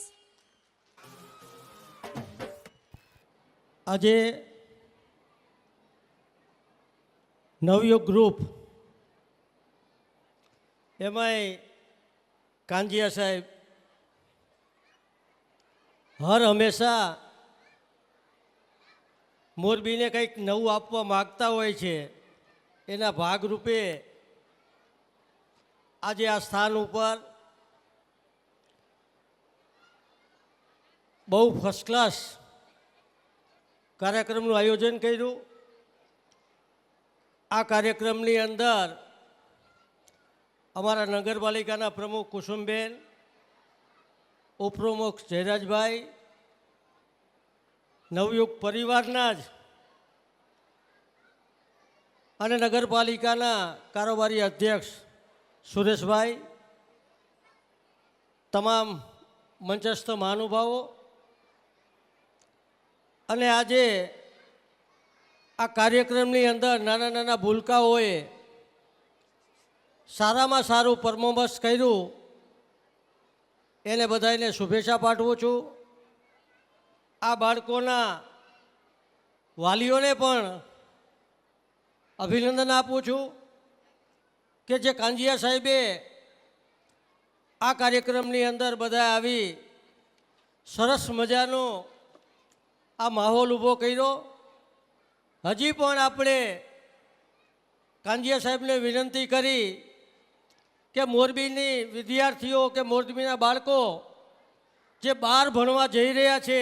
આજે નવયુગ ગ્રુપ એમાંય કાંજીયા સાહેબ હર હંમેશા મોરબીને કંઈક નવું આપવા માગતા હોય છે. એના ભાગરૂપે આજે આ સ્થાન ઉપર બહુ ફર્સ્ટ ક્લાસ કાર્યક્રમનું આયોજન કર્યું. આ કાર્યક્રમની અંદર અમારા નગરપાલિકાના પ્રમુખ કુસુમબેન, ઉપપ્રમુખ જયરાજભાઈ, નવયુગ પરિવારના જ અને નગરપાલિકાના કારોબારી અધ્યક્ષ સુરેશભાઈ, તમામ મંચસ્થ મહાનુભાવો અને આજે આ કાર્યક્રમની અંદર નાના નાના ભૂલકાઓએ સારામાં સારું પરફોર્મન્સ કર્યું, એને બધાને શુભેચ્છા પાઠવું છું. આ બાળકોના વાલીઓને પણ અભિનંદન આપું છું કે જે કાંજીયા સાહેબે આ કાર્યક્રમની અંદર બધા આવી સરસ મજાનો આ માહોલ ઊભો કર્યો. હજી પણ આપણે કાંજીયા સાહેબને વિનંતી કરી કે મોરબીની વિદ્યાર્થીઓ કે મોરબીના બાળકો જે બહાર ભણવા જઈ રહ્યા છે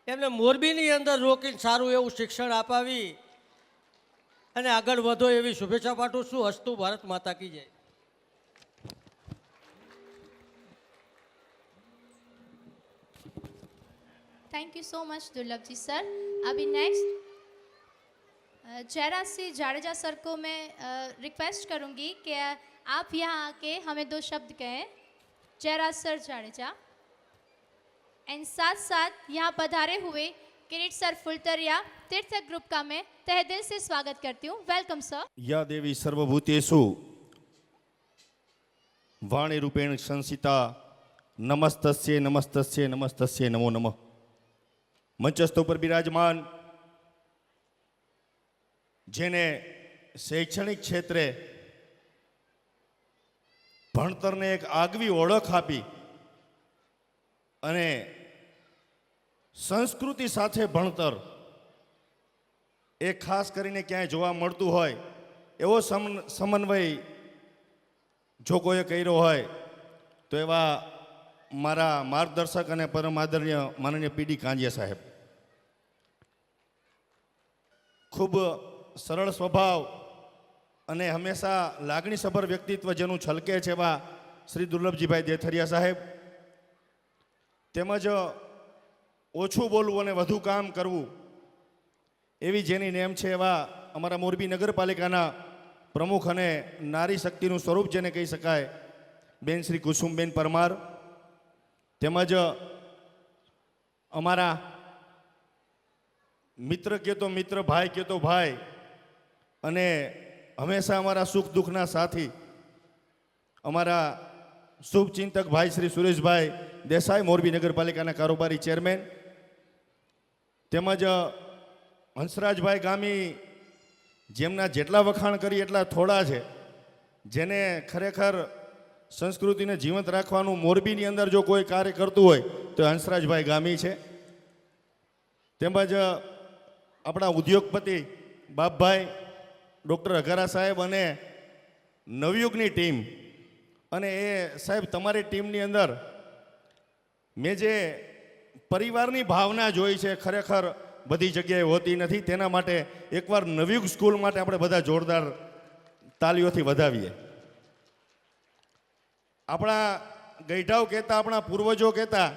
એમને મોરબીની અંદર રોકીને સારું એવું શિક્ષણ અપાવી અને આગળ વધો એવી શુભેચ્છા પાઠવું છું. હસ્તુ ભારત માતા કી જય. थैंक यू सो मच दुर्लभ जी सर. अभी नेक्स्ट जयराज सिंह जाडेजा सर को मैं रिक्वेस्ट करूंगी कि आप यहाँ आके हमें 2 शब्द कहें. जयराज सर जाडेजा. एंड साथ साथ यहाँ पधारे हुए किरीट सर फुलतरिया तीर्थ ग्रुप का मैं तहे दिल से स्वागत करती हूँ. Welcome sir. या देवी सर्वभूतेषु वाणी रूपेण संसिता नमस्तस्ये नमस्तस्ये नमस्तस्ये नमो नमः. મંચસ્થ ઉપર બિરાજમાન જેને શૈક્ષણિક ક્ષેત્રે ભણતરને એક આગવી ઓળખ આપી અને સંસ્કૃતિ સાથે ભણતર એ ખાસ કરીને ક્યાંય જોવા મળતું હોય એવો સમન્વય જો કોઈએ કર્યો હોય તો એવા મારા માર્ગદર્શક અને પરમ આદરણીય માનનીય પીડી કાંજીયા સાહેબ. ખૂબ સરળ સ્વભાવ અને હંમેશા લાગણીસભર વ્યક્તિત્વ જેનું છલકે છે એવા શ્રી દુર્લભજીભાઈ દેથરિયા સાહેબ, તેમજ ઓછું બોલવું અને વધુ કામ કરવું એવી જેની નેમ છે એવા અમારા મોરબી નગરપાલિકાના પ્રમુખ અને નારી શક્તિનું સ્વરૂપ જેને કહી શકાય બેન શ્રી કુસુમબેન પરમાર, તેમજ અમારા મિત્ર કે તો મિત્ર, ભાઈ કે તો ભાઈ, અને હંમેશા અમારા સુખ દુઃખના સાથી અમારા શુભચિંતક ભાઈ શ્રી સુરેશભાઈ દેસાઈ, મોરબી નગરપાલિકાના કારોબારી ચેરમેન, તેમજ હંસરાજભાઈ ગામી, જેમના જેટલા વખાણ કરી એટલા થોડા છે, જેને ખરેખર સંસ્કૃતિને જીવંત રાખવાનું મોરબીની અંદર જો કોઈ કાર્ય કરતું હોય તો હંસરાજભાઈ ગામી છે. તેમજ આપણા ઉદ્યોગપતિ બાપભાઈ ડૉક્ટર અઘારા સાહેબ અને નવયુગની ટીમ, અને એ સાહેબ તમારી ટીમની અંદર મેં જે પરિવારની ભાવના જોઈ છે, ખરેખર બધી જગ્યાએ હોતી નથી. તેના માટે એકવાર નવયુગ સ્કૂલ માટે આપણે બધા જોરદાર તાલીઓથી વધાવીએ. આપણા ગઈઢાઓ કહેતા, આપણા પૂર્વજો કહેતા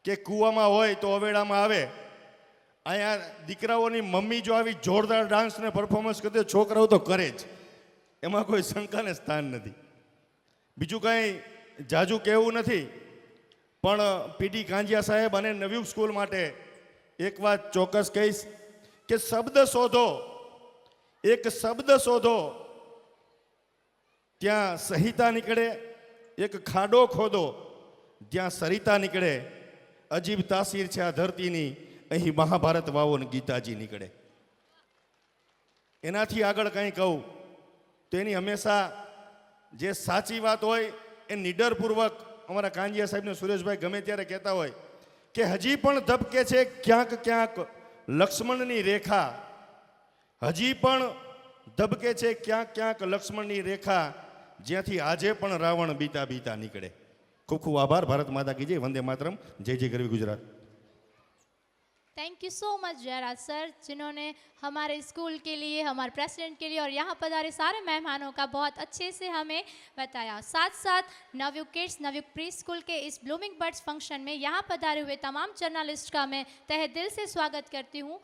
કે કૂવામાં હોય તો અવેડામાં આવે. અહીંયા દીકરાઓની મમ્મી જો આવી જોરદાર ડાન્સ ને પરફોર્મન્સ કરતી હોય, છોકરાઓ તો કરે જ, એમાં કોઈ શંકાને સ્થાન નથી. બીજું કાંઈ જાજુ કહેવું નથી, પણ પીટી કાંજિયા સાહેબ અને નવયુગ સ્કૂલ માટે એક વાત ચોક્કસ કહીશ કે શબ્દ શોધો, એક શબ્દ શોધો, ત્યાં સહિતા નીકળે. એક ખાડો ખોદો, જ્યાં સરિતા નીકળે. અજીબ તાસીર છે આ ધરતીની, અહીં મહાભારત વાવો ને ગીતાજી નીકળે. એનાથી આગળ કંઈ કહું તો એની હંમેશા જે સાચી વાત હોય એ નિડરપૂર્વક અમારા કાંજિયા સાહેબને સુરેશભાઈ ગમે ત્યારે કહેતા હોય કે હજી પણ ધબકે છે ક્યાંક ક્યાંક લક્ષ્મણની રેખા, હજી પણ ધબકે છે ક્યાંક ક્યાંક લક્ષ્મણની રેખા, જ્યાંથી આજે પણ રાવણ બીતા બીતા નીકળે. ખૂબ ખૂબ આભાર. ભારત માતા કી જય. વંદે માતરમ. जय जय गरवी Gujarat. Thank you so much Jayraj sir, जिन्होंने हमारे स्कूल के लिए, हमारे प्रेसिडेंट के लिए और यहाँ पधारे सारे मेहमानों का बहुत अच्छे से हमें बताया. साथ साथ Navyug kids, Navyug pre school के इस ब्लूमिंग बर्ड्स फंक्शन में यहाँ पधारे हुए तमाम जर्नलिस्ट का मैं तहे दिल से स्वागत करती हूँ.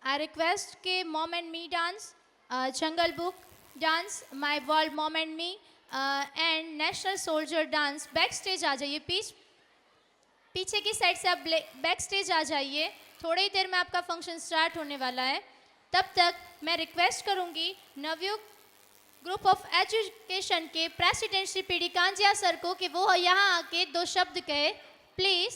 आई रिक्वेस्ट के mom and me dance, jungle book dance, my world mom and me and national soldier dance back stage आ जाइए. पीछे की साइड से आप बैक स्टेज आ जाइए. थोड़ी ही देर में आपका फंक्शन स्टार्ट होने वाला है. तब तक मैं रिक्वेस्ट करूंगी नवयुग ग्रुप ऑफ एजुकेशन के president Shri PD Kanjia sir को कि वो यहाँ आके 2 शब्द कहे प्लीज.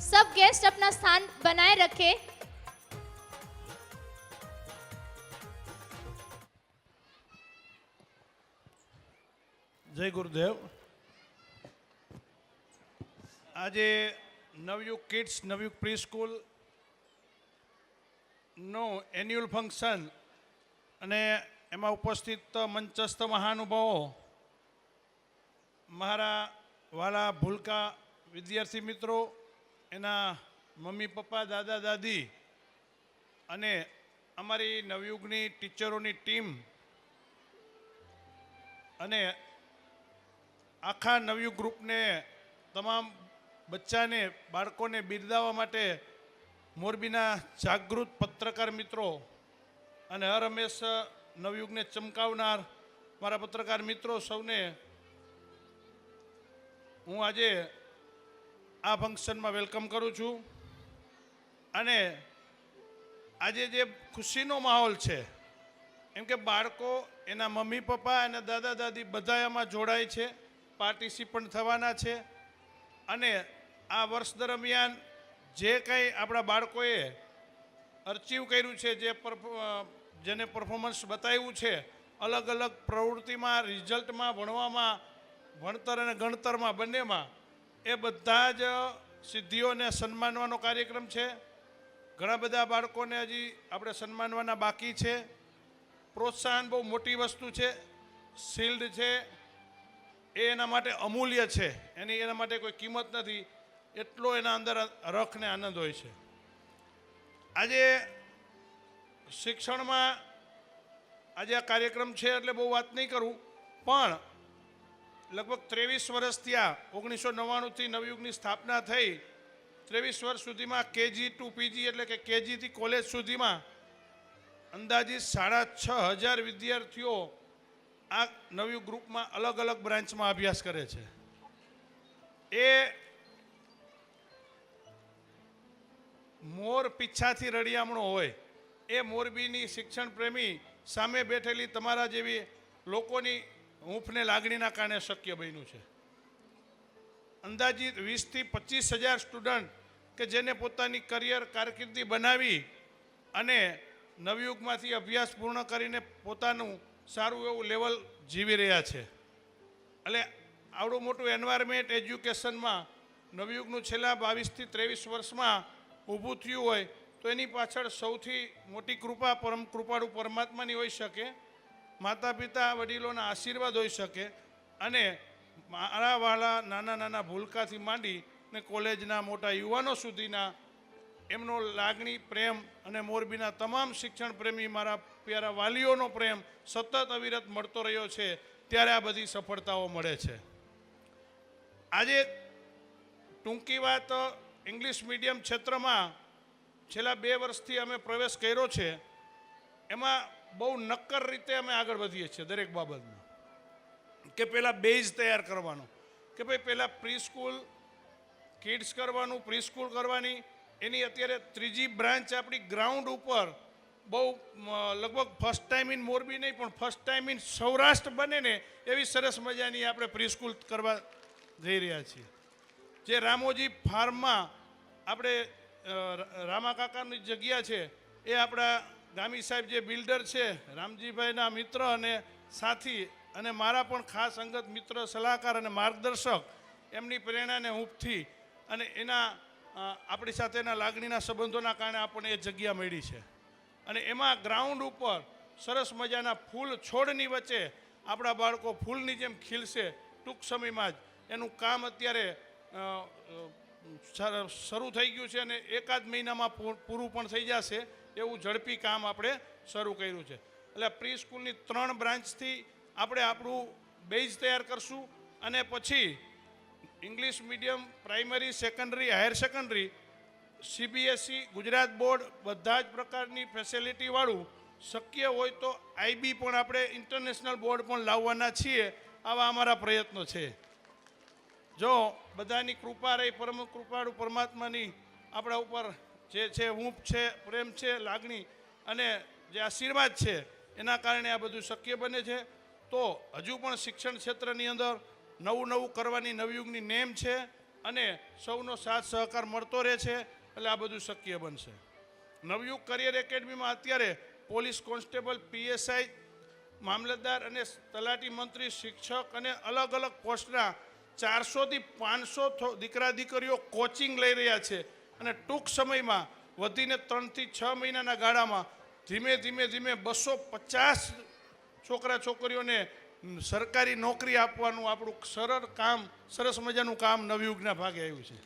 सब गेस्ट अपना स्थान बनाए रखे. જય ગુરુદેવ. આજે નવયુગ કિડ્સ, નવયુગ પ્રી સ્કૂલનો એન્યુઅલ ફંક્શન અને એમાં ઉપસ્થિત મંચસ્થ મહાનુભાવો, મારા વાલા ભૂલકા વિદ્યાર્થી મિત્રો, એના મમ્મી પપ્પા, દાદા દાદી અને અમારી નવયુગની ટીચરોની ટીમ અને આખા નવયુગ ગ્રુપને, તમામ બચ્ચાને, બાળકોને બિરદાવવા માટે મોરબીના જાગૃત પત્રકાર મિત્રો અને હર હંમેશ નવયુગને ચમકાવનાર મારા પત્રકાર મિત્રો સૌને હું આજે આ ફંક્શનમાં વેલકમ કરું છું. અને આજે જે ખુશીનો માહોલ છે, એમ કે બાળકો, એના મમ્મી પપ્પા અને દાદા દાદી બધા એમાં જોડાય છે, પાર્ટિસિપન્ટ થવાના છે. અને આ વર્ષ દરમિયાન જે કંઈ આપણા બાળકોએ અચીવ કર્યું છે, જેને પરફોર્મન્સ બતાવ્યું છે, અલગ અલગ પ્રવૃત્તિમાં, રિઝલ્ટમાં, ભણવામાં, ભણતર અને ગણતરમાં બંનેમાં, એ બધા જ સિદ્ધિઓને સન્માનવાનો કાર્યક્રમ છે. ઘણા બધા બાળકોને હજી આપણે સન્માનવાના બાકી છે. પ્રોત્સાહન બહુ મોટી વસ્તુ છે. શિલ્ડ છે એ એના માટે અમૂલ્ય છે, એના માટે કોઈ કિંમત નથી, એટલો એના અંદર રખ ને આનંદ હોય છે. આજે શિક્ષણમાં આજે આ કાર્યક્રમ છે એટલે બહુ વાત નહીં કરું, પણ લગભગ 23 વર્ષ થયા. 1999થી નવયુગની સ્થાપના થઈ. 23 વર્ષ સુધીમાં KG to PG એટલે કે KGથી કોલેજ સુધીમાં અંદાજિત 6500 વિદ્યાર્થીઓ આ નવયુગ ગ્રુપમાં અલગ અલગ બ્રાન્ચમાં અભ્યાસ કરે છે. એ મોર પીછાથી રળિયામણો હોય એ મોરબીની શિક્ષણ પ્રેમી સામે બેઠેલી તમારા જેવી લોકોની હૂંફને લાગણીના કારણે શક્ય બન્યું છે. અંદાજિત 20 થી 25,000 સ્ટુડન્ટ કે જેને પોતાની કરિયર કારકિર્દી બનાવી અને નવયુગમાંથી અભ્યાસ પૂર્ણ કરીને પોતાનું સારું એવું લેવલ જીવી રહ્યા છે. એટલે આવડું મોટું એન્વાયરમેન્ટ એજ્યુકેશનમાં નવયુગનું છેલ્લા 22 થી 23 વર્ષમાં ઊભું થયું હોય તો એની પાછળ સૌથી મોટી કૃપા પરમ કૃપાળુ પરમાત્માની હોઈ શકે, માતા પિતા વડીલોના આશીર્વાદ હોઈ શકે અને મારા વાળા નાના નાના ભૂલકાથી માંડી ને કોલેજના મોટા યુવાનો સુધીના એમનો લાગણી પ્રેમ અને મોરબીના તમામ શિક્ષણ પ્રેમી મારા પ્યારા વાલીઓનો પ્રેમ સતત અવિરત મળતો રહ્યો છે ત્યારે આ બધી સફળતાઓ મળે છે. આજે ટૂંકી વાત, ઇંગ્લિશ મીડિયમ ક્ષેત્રમાં છેલ્લા 2 વર્ષથી અમે પ્રવેશ કર્યો છે. એમાં બહુ નક્કર રીતે અમે આગળ વધીએ છીએ દરેક બાબતમાં. કે પહેલાં બેઝ તૈયાર કરવાનો, કે ભાઈ પહેલાં પ્રી સ્કૂલ કિડ્સ કરવાનું, પ્રી સ્કૂલ કરવાની. એની અત્યારે 3જી બ્રાન્ચ આપણી ગ્રાઉન્ડ ઉપર બહુ લગભગ ફર્સ્ટ ટાઈમ ઇન મોરબી નહીં પણ ફર્સ્ટ ટાઈમ ઇન સૌરાષ્ટ્ર બને ને એવી સરસ મજાની આપણે પ્રી સ્કૂલ કરવા જઈ રહ્યા છીએ. જે રામોજી ફાર્મમાં આપણે રામા કાકાની જગ્યા છે એ આપણા ગામી સાહેબ જે બિલ્ડર છે રામજીભાઈના મિત્ર અને સાથી અને મારા પણ ખાસ અંગત મિત્ર, સલાહકાર અને માર્ગદર્શક, એમની પ્રેરણાને હૂંફથી અને એના આપણી સાથેના લાગણીના સંબંધોના કારણે આપણને એ જગ્યા મળી છે. અને એમાં ગ્રાઉન્ડ ઉપર સરસ મજાના ફૂલ છોડની વચ્ચે આપણા બાળકો ફૂલની જેમ ખીલશે ટૂંક સમયમાં જ. એનું કામ અત્યારે શરૂ થઈ ગયું છે અને 1-8 મહિનામાં પૂરું પણ થઈ જશે એવું ઝડપી કામ આપણે શરૂ કર્યું છે. એટલે પ્રી સ્કૂલની 3 બ્રાન્ચથી આપણે આપણું બેઝ તૈયાર કરશું અને પછી English medium primary, secondary, higher secondary, CBSE, Gujarat board બધા જ પ્રકારની ફેસિલિટીવાળું, શક્ય હોય તો IB પણ આપણે ઇન્ટરનેશનલ બોર્ડ પણ લાવવાના છીએ. આવા અમારા પ્રયત્નો છે. જો બધાની કૃપા રહી, પરમ કૃપાળુ પરમાત્માની આપણા ઉપર જે છે હૂંફ છે, પ્રેમ છે, લાગણી અને જે આશીર્વાદ છે એના કારણે આ બધું શક્ય બને છે. તો હજુ પણ શિક્ષણ ક્ષેત્રની અંદર નવું કરવાની નવયુગની નેમ છે અને સૌનો સાથ સહકાર મળતો રહે છે એટલે આ બધું શક્ય બનશે. નવયુગ કરિયર એકેડમીમાં અત્યારે પોલીસ કોન્સ્ટેબલ, PSI, મામલતદાર અને તલાટી મંત્રી, શિક્ષક અને અલગ અલગ પોસ્ટના 400 થી 500 દીકરા દીકરીઓ કોચિંગ લઈ રહ્યા છે અને ટૂંક સમયમાં વધીને 3 થી 6 મહિનાના ગાળામાં ધીમે ધીમે 250 છોકરા છોકરીઓને સરકારી નોકરી આપવાનું આપણું સરળ કામ, સરસ મજાનું કામ નવયુગના ભાગે આવ્યું છે.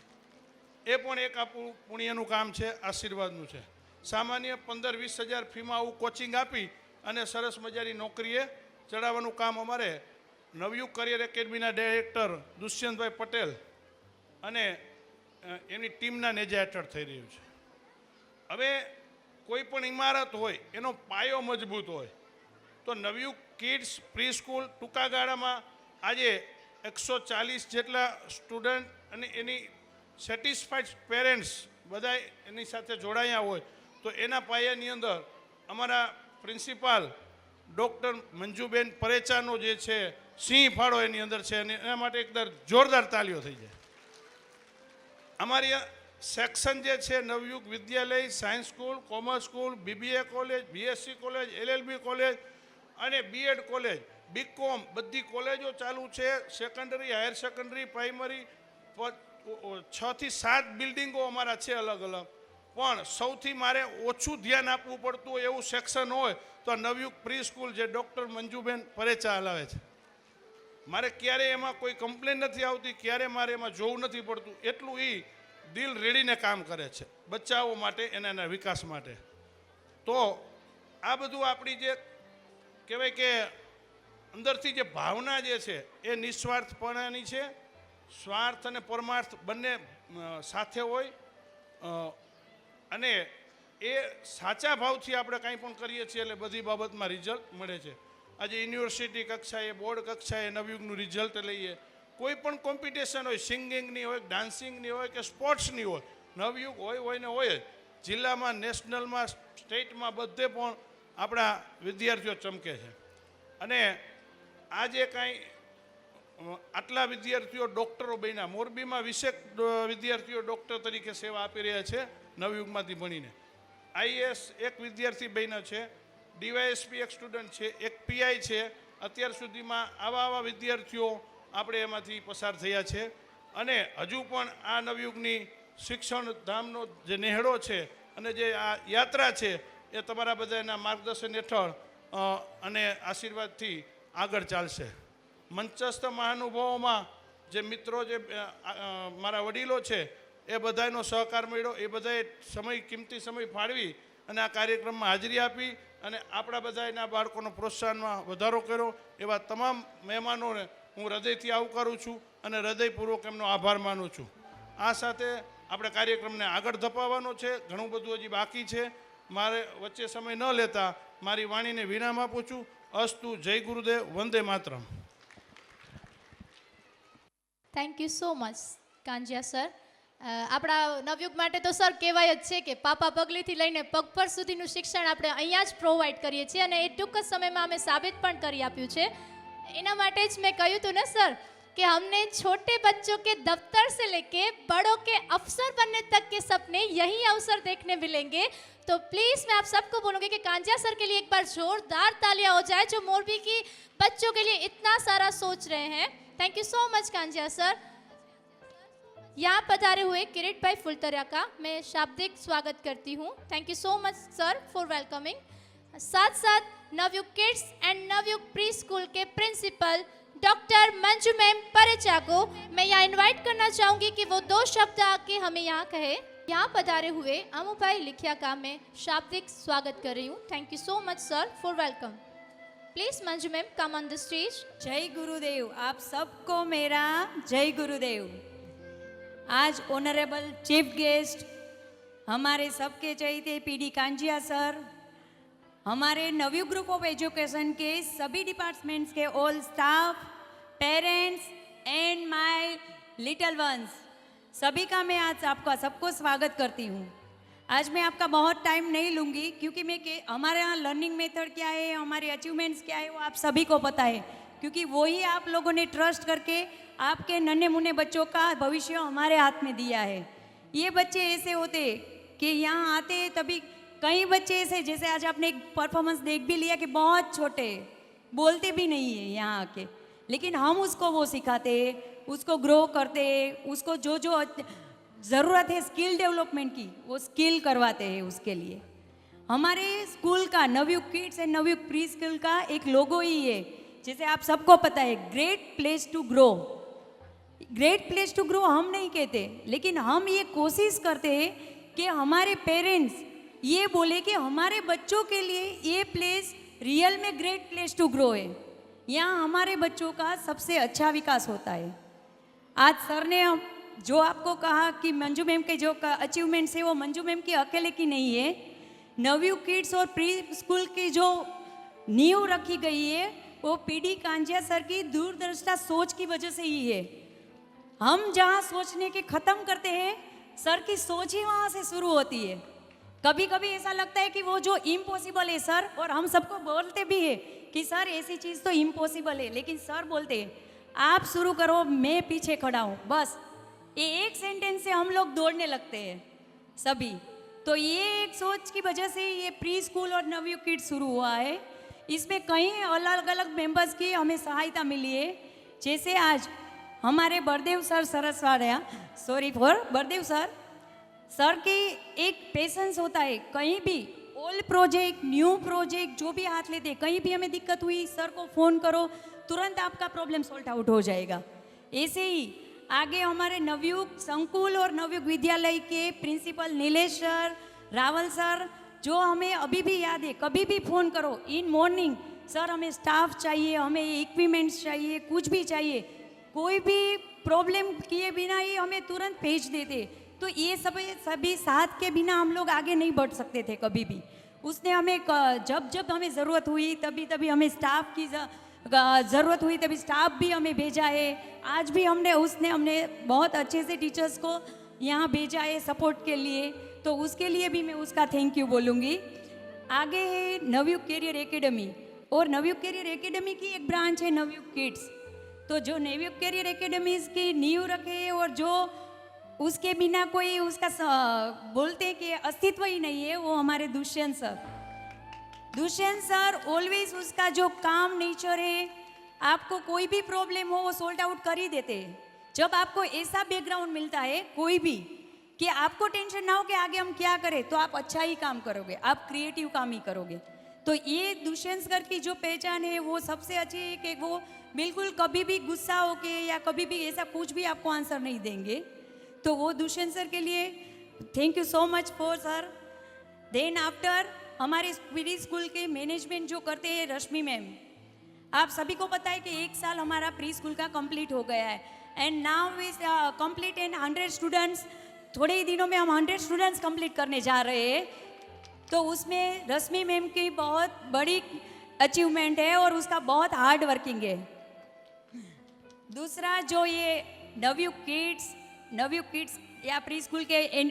એ પણ એક આપણું પુણ્યનું કામ છે, આશીર્વાદનું છે. સામાન્ય 15-20 હજાર ફીમાં આવું કોચિંગ આપી અને સરસ મજાની નોકરીએ ચડાવવાનું કામ અમારે નવયુગ કરિયર એકેડમીના ડાયરેક્ટર દુષ્યંતભાઈ પટેલ અને એની ટીમના નેજા હેઠળ થઈ રહ્યું છે. હવે કોઈ પણ ઇમારત હોય એનો પાયો મજબૂત હોય તો નવયુગ કિડ્સ પ્રી સ્કૂલ ટૂંકા ગાળામાં આજે 140 જેટલા સ્ટુડન્ટ અને એની સેટિસ્ફાઈડ પેરેન્ટ્સ બધા એની સાથે જોડાયા હોય તો એના પાયાની અંદર અમારા પ્રિન્સિપાલ ડૉક્ટર મંજુબેન પરેચાનો જે છે સિંહ ફાળો એની અંદર છે અને એના માટે એકદમ જોરદાર તાલીઓ થઈ જાય. અમારી સેક્શન જે છે Navyug Vidyalaya, science school, commerce school, BBA college, BSc college, LLB college અને B.Ed કોલેજ, BCom બધી કોલેજો ચાલુ છે. સેકન્ડરી, હાયર સેકન્ડરી, પ્રાઇમરી 6 થી 7 બિલ્ડિંગો અમારા છે અલગ અલગ. પણ સૌથી મારે ઓછું ધ્યાન આપવું પડતું હોય એવું સેક્શન હોય તો આ નવયુગ પ્રી સ્કૂલ જે ડૉક્ટર મંજુબેન પરેચા હલાવે છે. મારે ક્યારે એમાં કોઈ કમ્પ્લેન નથી આવતી, ક્યારે મારે એમાં જોવું નથી પડતું. એટલું એ દિલ રેડીને કામ કરે છે બચ્ચાઓ માટે, એના વિકાસ માટે. તો આ બધું આપણી જે કહેવાય કે અંદરથી જે ભાવના જે છે એ નિસ્વાર્થપણાની છે. સ્વાર્થ અને પરમાર્થ બંને સાથે હોય અને એ સાચા ભાવથી આપણે કાંઈ પણ કરીએ છીએ એટલે બધી બાબતમાં રિઝલ્ટ મળે છે. આજે યુનિવર્સિટી કક્ષાએ, બોર્ડ કક્ષાએ નવયુગનું રિઝલ્ટ લઈએ, કોઈ પણ કોમ્પિટિશન હોય, સિંગિંગની હોય, ડાન્સિંગની હોય કે સ્પોર્ટ્સની હોય, નવયુગ હોય ને હોય જ. જિલ્લામાં, નેશનલમાં, સ્ટેટમાં બધે પણ આપણા વિદ્યાર્થીઓ ચમકે છે. અને આજે કાંઈ આટલા વિદ્યાર્થીઓ ડૉક્ટરો બન્યા, મોરબીમાં 20 વિદ્યાર્થીઓ ડૉક્ટર તરીકે સેવા આપી રહ્યા છે નવયુગમાંથી ભણીને. આઈએએસ એક વિદ્યાર્થી બન્યો છે, ડીવાયએસપી એક સ્ટુડન્ટ છે, એક પીઆઈ છે. અત્યાર સુધીમાં આવા વિદ્યાર્થીઓ આપણે એમાંથી પસાર થયા છે. અને હજુ પણ આ નવયુગની શિક્ષણ ધામનો જે નેહડો છે અને જે આ યાત્રા છે એ તમારા બધાના માર્ગદર્શન હેઠળ અને આશીર્વાદથી આગળ ચાલશે. મંચસ્થ મહાનુભાવોમાં જે મિત્રો, જે મારા વડીલો છે, એ બધાનો સહકાર મળ્યો. એ બધાએ કિંમતી સમય ફાળવી અને આ કાર્યક્રમમાં હાજરી આપી અને આપણા બધાના બાળકોનો પ્રોત્સાહનમાં વધારો કર્યો. એવા તમામ મહેમાનોને હું હૃદયથી આવકારું છું અને હૃદયપૂર્વક એમનો આભાર માનું છું. આ સાથે આપણે કાર્યક્રમને આગળ ધપાવવાનો છે. ઘણું બધું હજી બાકી છે. મારે વચ્ચે સમય ન લેતા મારી વાણીને વિરામ આપું છું. અસ્તુ. જય ગુરુદેવ. વંદે માતરમ. Thank you so much Kanjiya sir. આપણા નવયુગ માટે તો સર કહેવાય જ છે કે પાપા પગલીથી લઈને પગભર સુધીનું શિક્ષણ આપણે અહીંયા જ પ્રોવાઈડ કરીએ છીએ અને એ ટૂંક જ સમયમાં અમે સાબિત પણ કરી આપ્યું છે. એના માટે જ મેં કહ્યું હતું ને સર कि हमने छोटे बच्चों के दफ्तर से लेके बड़ों के अफसर बनने तक के सपने यही अवसर देखने मिलेंगे. तो प्लीज़ मैं आप सबको बोलूँगी कि कांजिया सर के लिए एक बार जोरदार तालियां हो जाए जो मोरबी की बच्चों के लिए इतना सारा सोच रहे हैं. Thank you so much Kanjia sir. यहाँ पधारे हुए किरीट भाई फुलतरिया का मैं शाब्दिक स्वागत करती हूँ. Thank you so much sir for welcoming. साथ साथ Navyug kids and Navyug pre school के प्रिंसिपल डॉक्टर मंजू मैम परेचा को मैं यहाँ इनवाइट करना चाहूँगी कि वो 2 शब्द आके हमें यहाँ कहे. यहाँ पधारे हुए अमू भाई लिखिया का मैं शाब्दिक स्वागत कर रही हूँ. Thank you so much sir for welcome. Please Manju ma'am come on the stage. जय गुरुदेव. आप सबको मेरा जय गुरुदेव. आज ऑनरेबल चीफ गेस्ट हमारे सबके चहेते पीडी कांजिया सर, हमारे नवयुग ग्रुप ऑफ एजुकेशन के सभी डिपार्टमेंट्स के all staff, parents and my little ones, सभी का मैं आज आपका सबको स्वागत करती हूँ. आज मैं आपका बहुत टाइम नहीं लूँगी क्योंकि हमारे यहाँ लर्निंग मेथड क्या है, हमारे अचीवमेंट्स क्या है वो आप सभी को पता है, क्योंकि वही आप लोगों ने ट्रस्ट करके आपके नन्हे मुन्ने बच्चों का भविष्य हमारे हाथ में दिया है. ये बच्चे ऐसे होते कि यहाँ आते तभी कई बच्चे ऐसे, जैसे आज आपने एक परफॉर्मेंस देख भी लिया कि बहुत छोटे बोलते भी नहीं है यहाँ आके, लेकिन हम उसको वो सिखाते, उसको ग्रो करते, उसको जो जो ज़रूरत है स्किल डेवलपमेंट की वो स्किल करवाते हैं. उसके लिए हमारे स्कूल का Navyug kids and Navyug pre school का एक लोगो ही है, जैसे आप सबको पता है, great place to grow. Great place to grow हम नहीं कहते, लेकिन हम ये कोशिश करते हैं कि हमारे पेरेंट्स ये बोले कि हमारे बच्चों के लिए ये प्लेस रियल में ग्रेट प्लेस टू ग्रो है. यहाँ हमारे बच्चों का सबसे अच्छा विकास होता है. आज सर ने जो आपको कहा कि मंजू मैम के जो अचीवमेंट्स है वो मंजू मैम की अकेले की नहीं है, नवयुग किड्स और प्री स्कूल की जो नींव रखी गई है वो पीडी कांजिया सर की दूरदर्शिता सोच की वजह से ही है. हम जहाँ सोचने के ख़त्म करते हैं, सर की सोच ही वहाँ से शुरू होती है. कभी कभी ऐसा लगता है कि वो जो इम्पॉसिबल है सर, और हम सबको बोलते भी है कि सर ऐसी चीज़ तो इम्पॉसिबल है, लेकिन सर बोलते हैं आप शुरू करो, मैं पीछे खड़ा हूँ. बस ये एक सेंटेंस से हम लोग दौड़ने लगते हैं सभी. तो ये एक सोच की वजह से ये प्री स्कूल और नवयुग किड्स शुरू हुआ है. इसमें कई अलग अलग मेंबर्स की हमें सहायता मिली है. जैसे आज हमारे बरदेव सर सरसवाड़िया, सॉरी फॉर बरदेव सर की एक पेशेंस होता है. कहीं भी ओल्ड प्रोजेक्ट, न्यू प्रोजेक्ट जो भी हाथ लेते, कहीं भी हमें दिक्कत हुई सर को फ़ोन करो, तुरंत आपका प्रॉब्लम सॉल्व आउट हो जाएगा. ऐसे ही आगे हमारे नवयुग संकुल और नवयुग विद्यालय के principal Nilesh sir, Rawal sir, जो हमें अभी भी याद है, कभी भी फ़ोन करो इन मॉर्निंग, सर हमें स्टाफ चाहिए, हमें इक्विपमेंट्स चाहिए, कुछ भी चाहिए, कोई भी प्रॉब्लम किए बिना ही हमें तुरंत भेज देते. तो ये सभी साथ के बिना हम लोग आगे नहीं बढ़ सकते थे कभी भी। उसने हमें जब जब हमें ज़रूरत हुई तभी तभी हमें स्टाफ की ज़रूरत हुई तभी स्टाफ भी हमें भेजा है। आज भी उसने हमने बहुत अच्छे से टीचर्स को यहाँ भेजा है सपोर्ट के लिए, तो उसके लिए भी मैं उसका थैंक यू बोलूँगी। आगे है नवयुग कैरियर एकेडमी, और नवयुग कैरियर एकेडमी की एक ब्रांच है नवयुग किड्स। तो जो नवयुग कैरियर एकेडमीज की नींव रखे और जो उसके बिना कोई उसका बोलते हैं कि अस्तित्व ही नहीं है, वो हमारे दुष्यंत सर ऑलवेज उसका जो काम नेचर है, आपको कोई भी प्रॉब्लम हो वो सॉल्ट आउट कर ही देते हैं। जब आपको ऐसा बैकग्राउंड मिलता है कोई भी कि आपको टेंशन ना हो कि आगे हम क्या करें, तो आप अच्छा ही काम करोगे, आप क्रिएटिव काम ही करोगे। तो ये दुष्यंत सर की जो पहचान है वो सबसे अच्छी है कि वो बिल्कुल कभी भी गुस्सा होके या कभी भी ऐसा कुछ भी आपको आंसर नहीं देंगे। तो वो दुष्यंत सर के लिए thank you so much for sir. Then after हमारे पीडी स्कूल के मैनेजमेंट जो करते हैं रश्मि मैम, आप सभी को पता है कि 1 साल हमारा प्री स्कूल का कंप्लीट हो गया है and now is complete in 100 students. थोड़े ही दिनों में हम 100 स्टूडेंट्स कंप्लीट करने जा रहे हैं। तो उसमें रश्मि मैम की बहुत बड़ी अचीवमेंट है और उसका बहुत हार्ड वर्किंग है। दूसरा जो ये नवयुग किड्स या प्री स्कूल के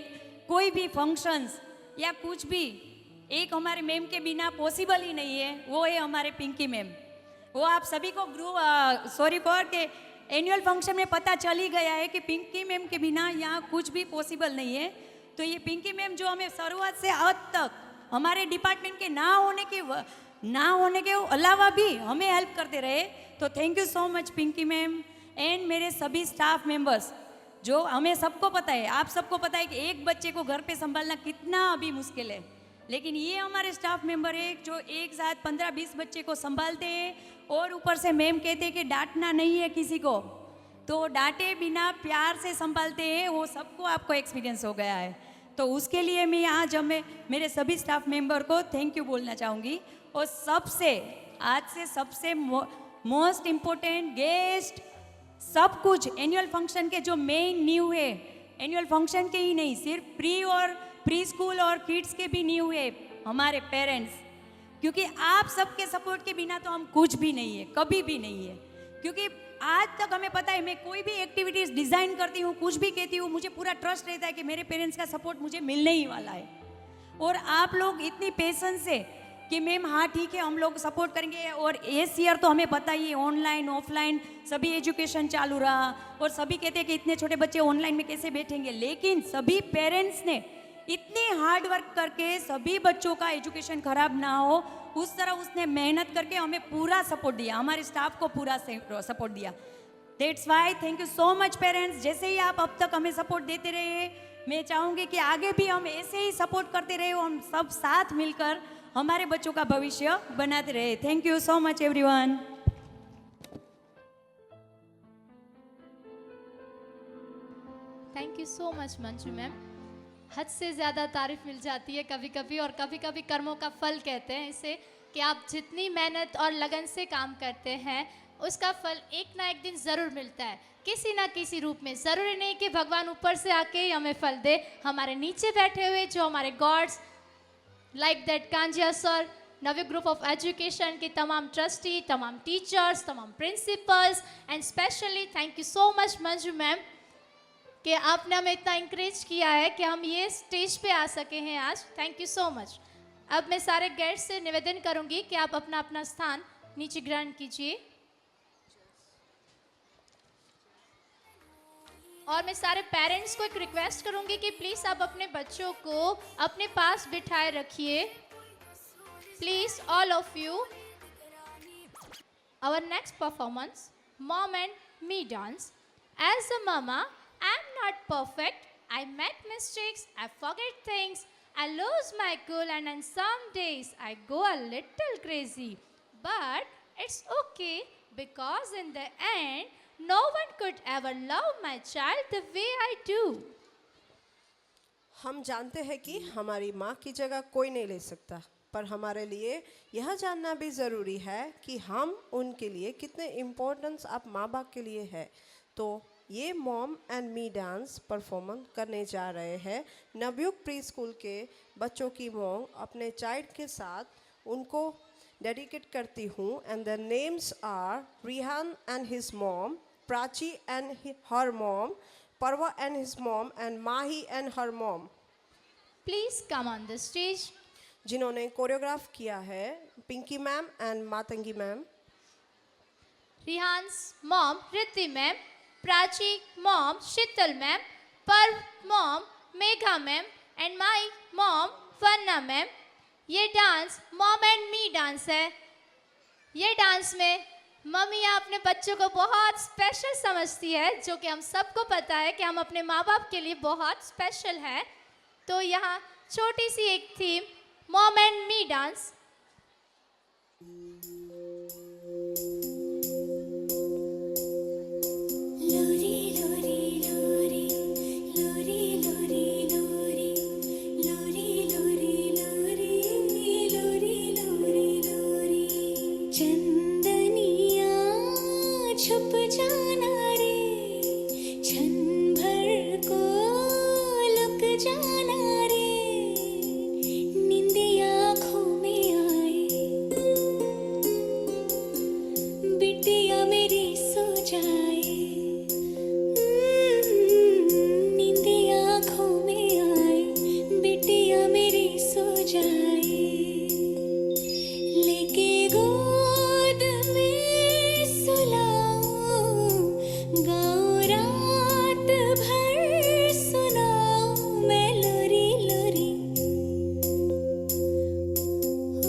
कोई भी फंक्शंस या कुछ भी एक हमारे मैम के बिना पॉसिबल ही नहीं है, वो है हमारे पिंकी मैम। वो आप सभी को सॉरी फॉर के एनुअल फंक्शन में पता चल ही गया है कि पिंकी मैम के बिना यहाँ कुछ भी पॉसिबल नहीं है। तो ये पिंकी मैम जो हमें शुरुआत से आज तक हमारे डिपार्टमेंट के ना होने के अलावा भी हमें हेल्प करते रहे, तो thank you so much Pinky ma'am. And मेरे सभी स्टाफ मेंबर्स, जो हमें सबको पता है, आप सबको पता है कि एक बच्चे को घर पे संभालना कितना अभी मुश्किल है, लेकिन ये हमारे स्टाफ मेंबर है जो एक साथ 15-20 बच्चे को संभालते हैं और ऊपर से मैम कहते हैं कि डांटना नहीं है किसी को, तो डांटे बिना प्यार से संभालते हैं। वो सबको आपको एक्सपीरियंस हो गया है। तो उसके लिए मैं आज मेरे सभी स्टाफ मेंबर को थैंक यू बोलना चाहूँगी। और आज से सबसे मोस्ट इम्पोर्टेंट गेस्ट, सब कुछ एनुअल फंक्शन के जो मेन न्यू है, एनुअल फंक्शन के ही नहीं, सिर्फ प्री स्कूल और किड्स के भी न्यू है हमारे पेरेंट्स, क्योंकि आप सबके सपोर्ट के बिना तो हम कुछ भी नहीं है, कभी भी नहीं है। क्योंकि आज तक हमें पता है, मैं कोई भी एक्टिविटीज़ डिज़ाइन करती हूँ, कुछ भी कहती हूँ, मुझे पूरा ट्रस्ट रहता है कि मेरे पेरेंट्स का सपोर्ट मुझे मिलने ही वाला है। और आप लोग इतनी पेशेंस से कि मैम हाँ ठीक है हम लोग सपोर्ट करेंगे। और इस ईयर तो हमें पता ही है ऑनलाइन ऑफलाइन सभी एजुकेशन चालू रहा, और सभी कहते हैं कि इतने छोटे बच्चे ऑनलाइन में कैसे बैठेंगे, लेकिन सभी पेरेंट्स ने इतनी हार्ड वर्क करके सभी बच्चों का एजुकेशन खराब ना हो उस तरह उसने मेहनत करके हमें पूरा सपोर्ट दिया, हमारे स्टाफ को पूरा सपोर्ट दिया। That's why thank you so much parents. जैसे ही आप अब तक हमें सपोर्ट देते रहे, मैं चाहूँगी कि आगे भी हम ऐसे ही सपोर्ट करते रहे, हम सब साथ मिलकर हमारे बच्चों का भविष्य बनाते रहे। Thank you so much everyone. Thank you so much Manju ma'am. हद से ज़्यादा तारीफ मिल जाती है कभी कभी, और कभी कभी कर्मों का फल कहते हैं इसे, कि आप जितनी मेहनत और लगन से काम करते हैं उसका फल एक ना एक दिन ज़रूर मिलता है, किसी ना किसी रूप में। ज़रूरी नहीं कि भगवान ऊपर से आके ही हमें फल दे, हमारे नीचे बैठे हुए जो हमारे gods like that Kanjiya sir, Navyug group of education के तमाम ट्रस्टी, तमाम टीचर्स, तमाम principals, and specially thank you so much Manju ma'am कि आपने हमें इतना इंकरेज किया है कि हम ये स्टेज पे आ सके हैं आज। Thank you so much. अब मैं सारे गेस्ट से निवेदन करूंगी कि आप अपना अपना स्थान नीचे ग्रहण कीजिए, और मैं सारे पेरेंट्स को एक रिक्वेस्ट करूंगी कि प्लीज़ आप अपने बच्चों को अपने पास बिठाए रखिए, please all of you. Our next performance, mom and me dance. As a mama, I'm not perfect. I make mistakes. I forget things. I lose my cool, and on some days I go a little crazy. But it's okay, because in the end, no one could ever love my child the way I do. हम जानते हैं कि हमारी माँ की जगह कोई नहीं ले सकता, पर हमारे लिए यह जानना भी ज़रूरी है कि हम उनके लिए कितने इम्पोर्टेंस आप माँ बाप के लिए है। तो ये mom and me dance performance करने जा रहे हैं। नवयुग प्री स्कूल के बच्चों की मॉम अपने चाइल्ड के साथ उनको डेडिकेट करती हूँ। And the names are Rihan and his mom, Prachi and her mom, Parva and his mom, and Mahi and her mom. Please come on the stage. जिन्होंने कोरियोग्राफ किया है Pinky ma'am and Matangi ma'am. Rihan's mom, Riddhi ma'am, Prachi mom, Shital ma'am, Parv mom, Megha ma'am, and my mom, Vanna ma'am. ये dance mom and me dance है। ये dance में mummy अपने बच्चों को बहुत स्पेशल समझती है, जो कि हम सबको पता है कि हम अपने माँ बाप के लिए बहुत स्पेशल है। तो यहाँ छोटी सी एक theme mom and me dance. छुप जाना रे, क्षण भर को लुक जाना रे, नींदिया आँखों में आए, बिटिया मेरी सो जाए, नींदिया आँखों में आए, बिटिया मेरी सो जाए, लेके गोद में सुलाऊं, गाऊं रात भर सुनाऊं मैं लोरी लोरी, ओ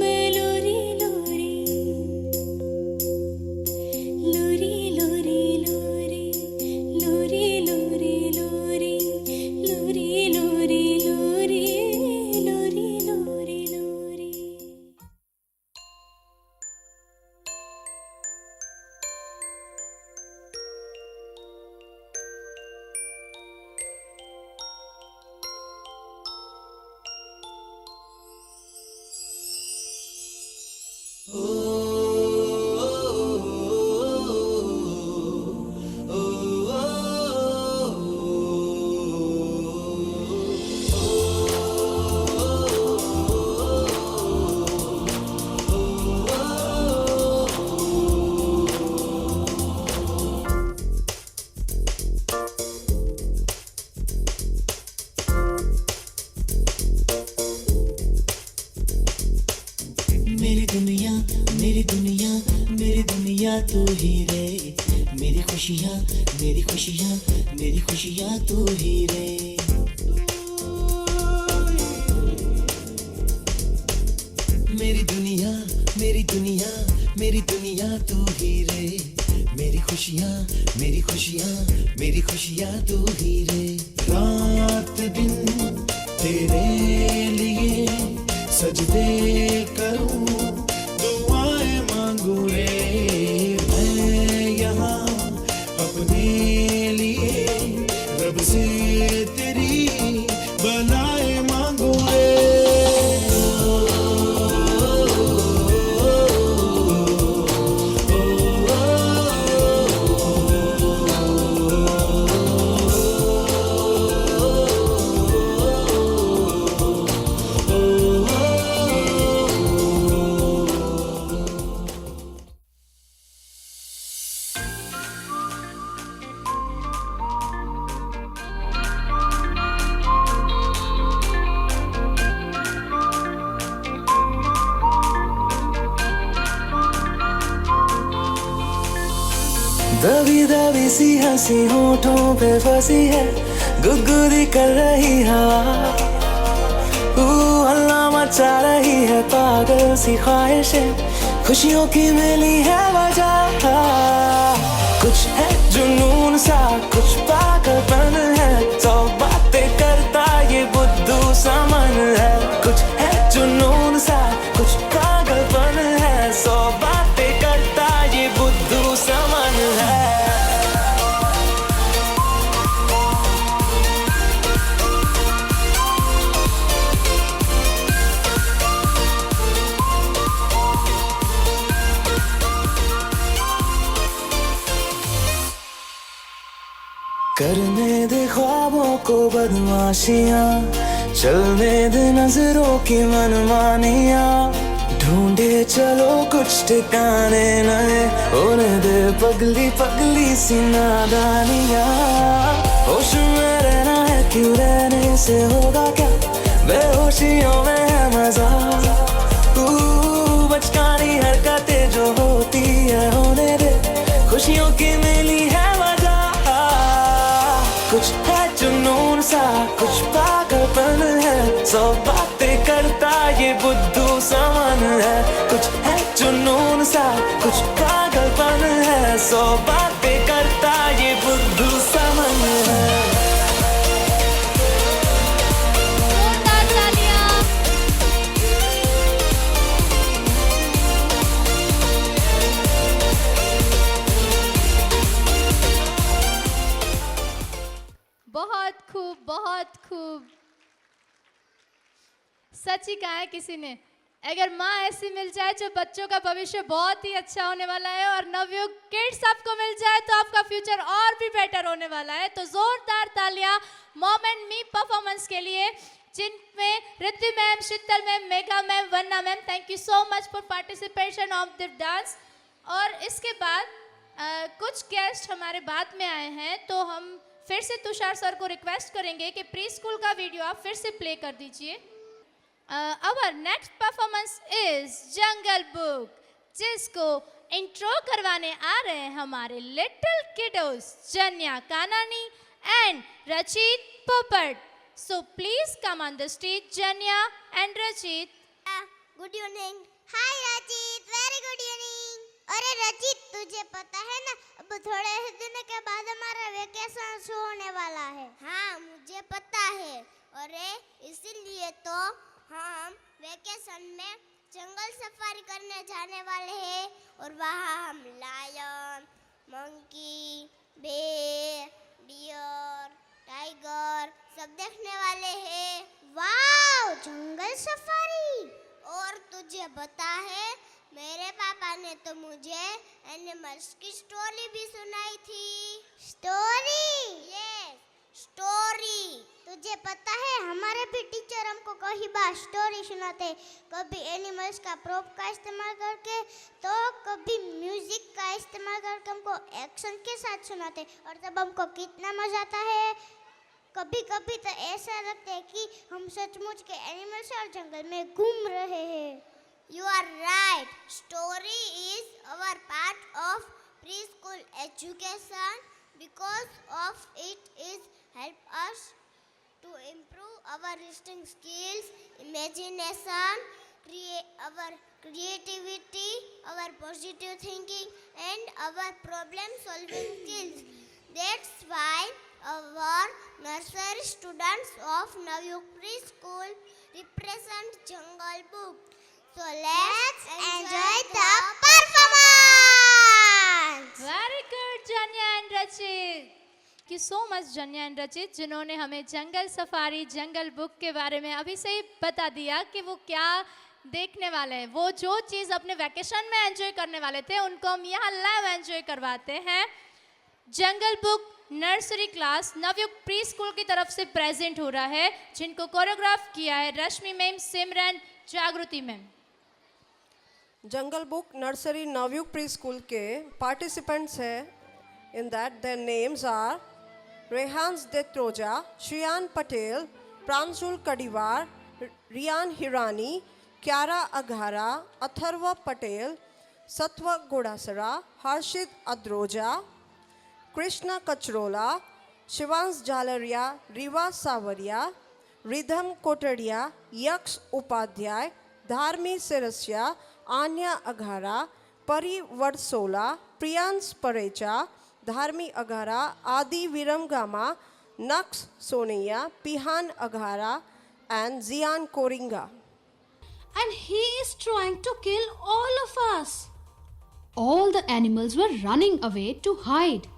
मैं लोरी लोरी, लोरी लोरी लोरी, लोरी लोरी लोरी, लोरी लोरी लोरी, लोरी लोरी लोरी। मेरी दुनिया मेरी दुनिया मेरी दुनिया तू ही रे, मेरी खुशियाँ मेरी खुशियाँ मेरी खुशियाँ तू ही रे। मेरी दुनिया मेरी दुनिया मेरी दुनिया तू ही रे, मेरी खुशियाँ मेरी खुशियाँ मेरी खुशियाँ तू ही रे। रात दिन तेरे लिए सजदे करूं, दुआएं मांगू रे मैं यहाँ अपने लिए, रब से तेरी बनाए मांगू रे। दबी दबी सी हंसी होठों पे फंसी है, गुदगुदी कर रही हवा, हल्ला मचा रही है पागल सी ख्वाहिशें, खुशियों की मिली है वजह। कुछ है जुनून सा कुछ पागलपन है, सौ बातें करता ये बुद्धू सा मन है। कुछ है जुनून सा कुछ पागलपन है, सौ बातें करता ये बुद्धू सा मन है। को बदमाशियाँ, चलने दे नजरों की मनमानियाँ, ढूंढे चलो कुछ ठिकाने नए, होने दे पगली पगली सी नादानियाँ। होश में रहना है क्यों, रहने से होगा क्या, बेहोशियों में है मजा। बचकानी हरकतें जो होती है होने दे, खुशियों की मिली है वजह। कुछ है जुनून सा, कुछ पागलपन है, सौ बातें करता ये बुद्धू समन है। कुछ है जुनून सा, कुछ पागलपन है, सौ बातें करता ये बुद्धू समन है। जोरदार तालियां। बहुत खूब, बहुत खूब। सच ही कहा है किसी ने, अगर माँ ऐसी मिल जाए जो बच्चों का भविष्य बहुत ही अच्छा होने वाला है, और नवयुग किड्स आपको मिल जाए तो आपका फ्यूचर और भी बेटर होने वाला है। तो जोरदार तालियां मॉम एंड मी परफॉर्मेंस के लिए, जिनमें Riddhi ma'am, Sheetal ma'am, Megha ma'am, Vanna ma'am, thank you so much for participation of the dance. और इसके बाद कुछ गेस्ट हमारे बाद में आए हैं, तो हम फिर से तुषार सर को रिक्वेस्ट करेंगे कि प्री स्कूल का वीडियो आप फिर से प्ले कर दीजिए। Our next performance is jungle book, जिसको इंट्रो करवाने आ रहे हैं हमारे लिटिल किडोस जन्या कानानी एंड रचित पोपट। So please come on the stage, Janya and Rachit. Good evening. Hi Rachit, very good evening. अरे रचित, तुझे पता है ना, अब थोड़े ही दिन के बाद हमारा वेकेशन शुरू होने वाला है। हाँ, मुझे पता है। अरे इसीलिए तो हम वेकेशन में जंगल सफारी करने जाने वाले हैं, और वहाँ हम लायन, मंकी, बेर, डियर, टाइगर सब देखने वाले हैं। वाव, जंगल सफारी! और तुझे पता है, मेरे पापा ने तो मुझे एनिमल्स की स्टोरी भी सुनाई थी। स्टोरी? Yes, story. तुझे पता है, हमारे भी टीचर हमको कई बार स्टोरी सुनाते, कभी एनिमल्स का प्रोप का इस्तेमाल करके, तो कभी म्यूजिक का इस्तेमाल करके हमको एक्शन के साथ सुनाते, और तब हमको कितना मजा आता है। कभी कभी तो ऐसा लगता है कि हम सचमुच के एनिमल्स और जंगल में घूम रहे हैं। You are right. Story is our part of preschool education, because of it is help us to improve our listening skills, imagination, our creativity, our positive thinking, and our problem solving skills. That's why our nursery students of Navayug Preschool represent Jungle Book. So let's enjoy the performance. Very good, Janya and Rachit. Thank you so much, Janya and Rachit, जिन्होंने हमें जंगल safari, जंगल book के बारे में अभी से ही बता दिया कि वो क्या देखने वाले हैं। वो जो चीज़ अपने वैकेशन में एंजॉय करने वाले थे, उनको हम यहाँ लाइव एंजॉय करवाते हैं। Jungle book nursery class Navyug pre school की तरफ से प्रेजेंट हो रहा है, जिनको कोरियोग्राफ किया है Rashmi ma'am, Simran, Jagruti ma'am. Jungle book nursery Navyug pre school के पार्टिसिपेंट्स हैं। In that their names are Rehans Detroja, Shriyan Patel, Pranshul Kadivar, Riyan Hirani, Kyara Aghara, Atharva Patel, Satva Godasara, हर्षित अद्रोजा, कृष्णा कचरोला, शिवांश जालरिया, रीवा सावरिया, रिधम कोटड़िया, यक्ष उपाध्याय, धार्मी सिरसिया, आन्या अघारा, परी वर्सोला, प्रियांश परेचा, धार्मी अघारा, आदि विरमगामा, नक्स Sonia, पिहान अघारा, and Zian Koringa. And he is trying to kill all of us. All the animals were running away to hide.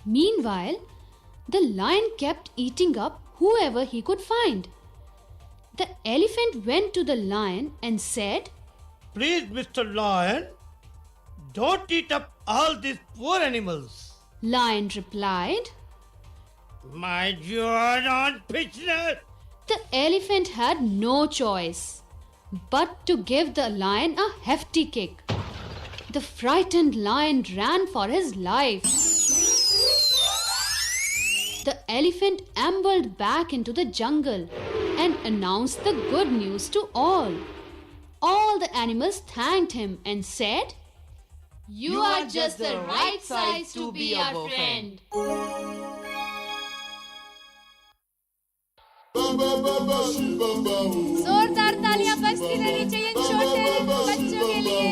Meanwhile, the lion kept eating up whoever he could find. The elephant went to the lion and said, "Please, Mr. Lion, don't eat up all these poor animals." Lion replied, My John on business. The elephant had no choice but to give the lion a hefty kick. The frightened lion ran for his life. The elephant ambled back into the jungle and announced the good news to all. All the animals thanked him and said, "You are just the right size to be our friend." जोरदार तालियां बजती रहनी चाहिए छोटे बच्चों के लिए।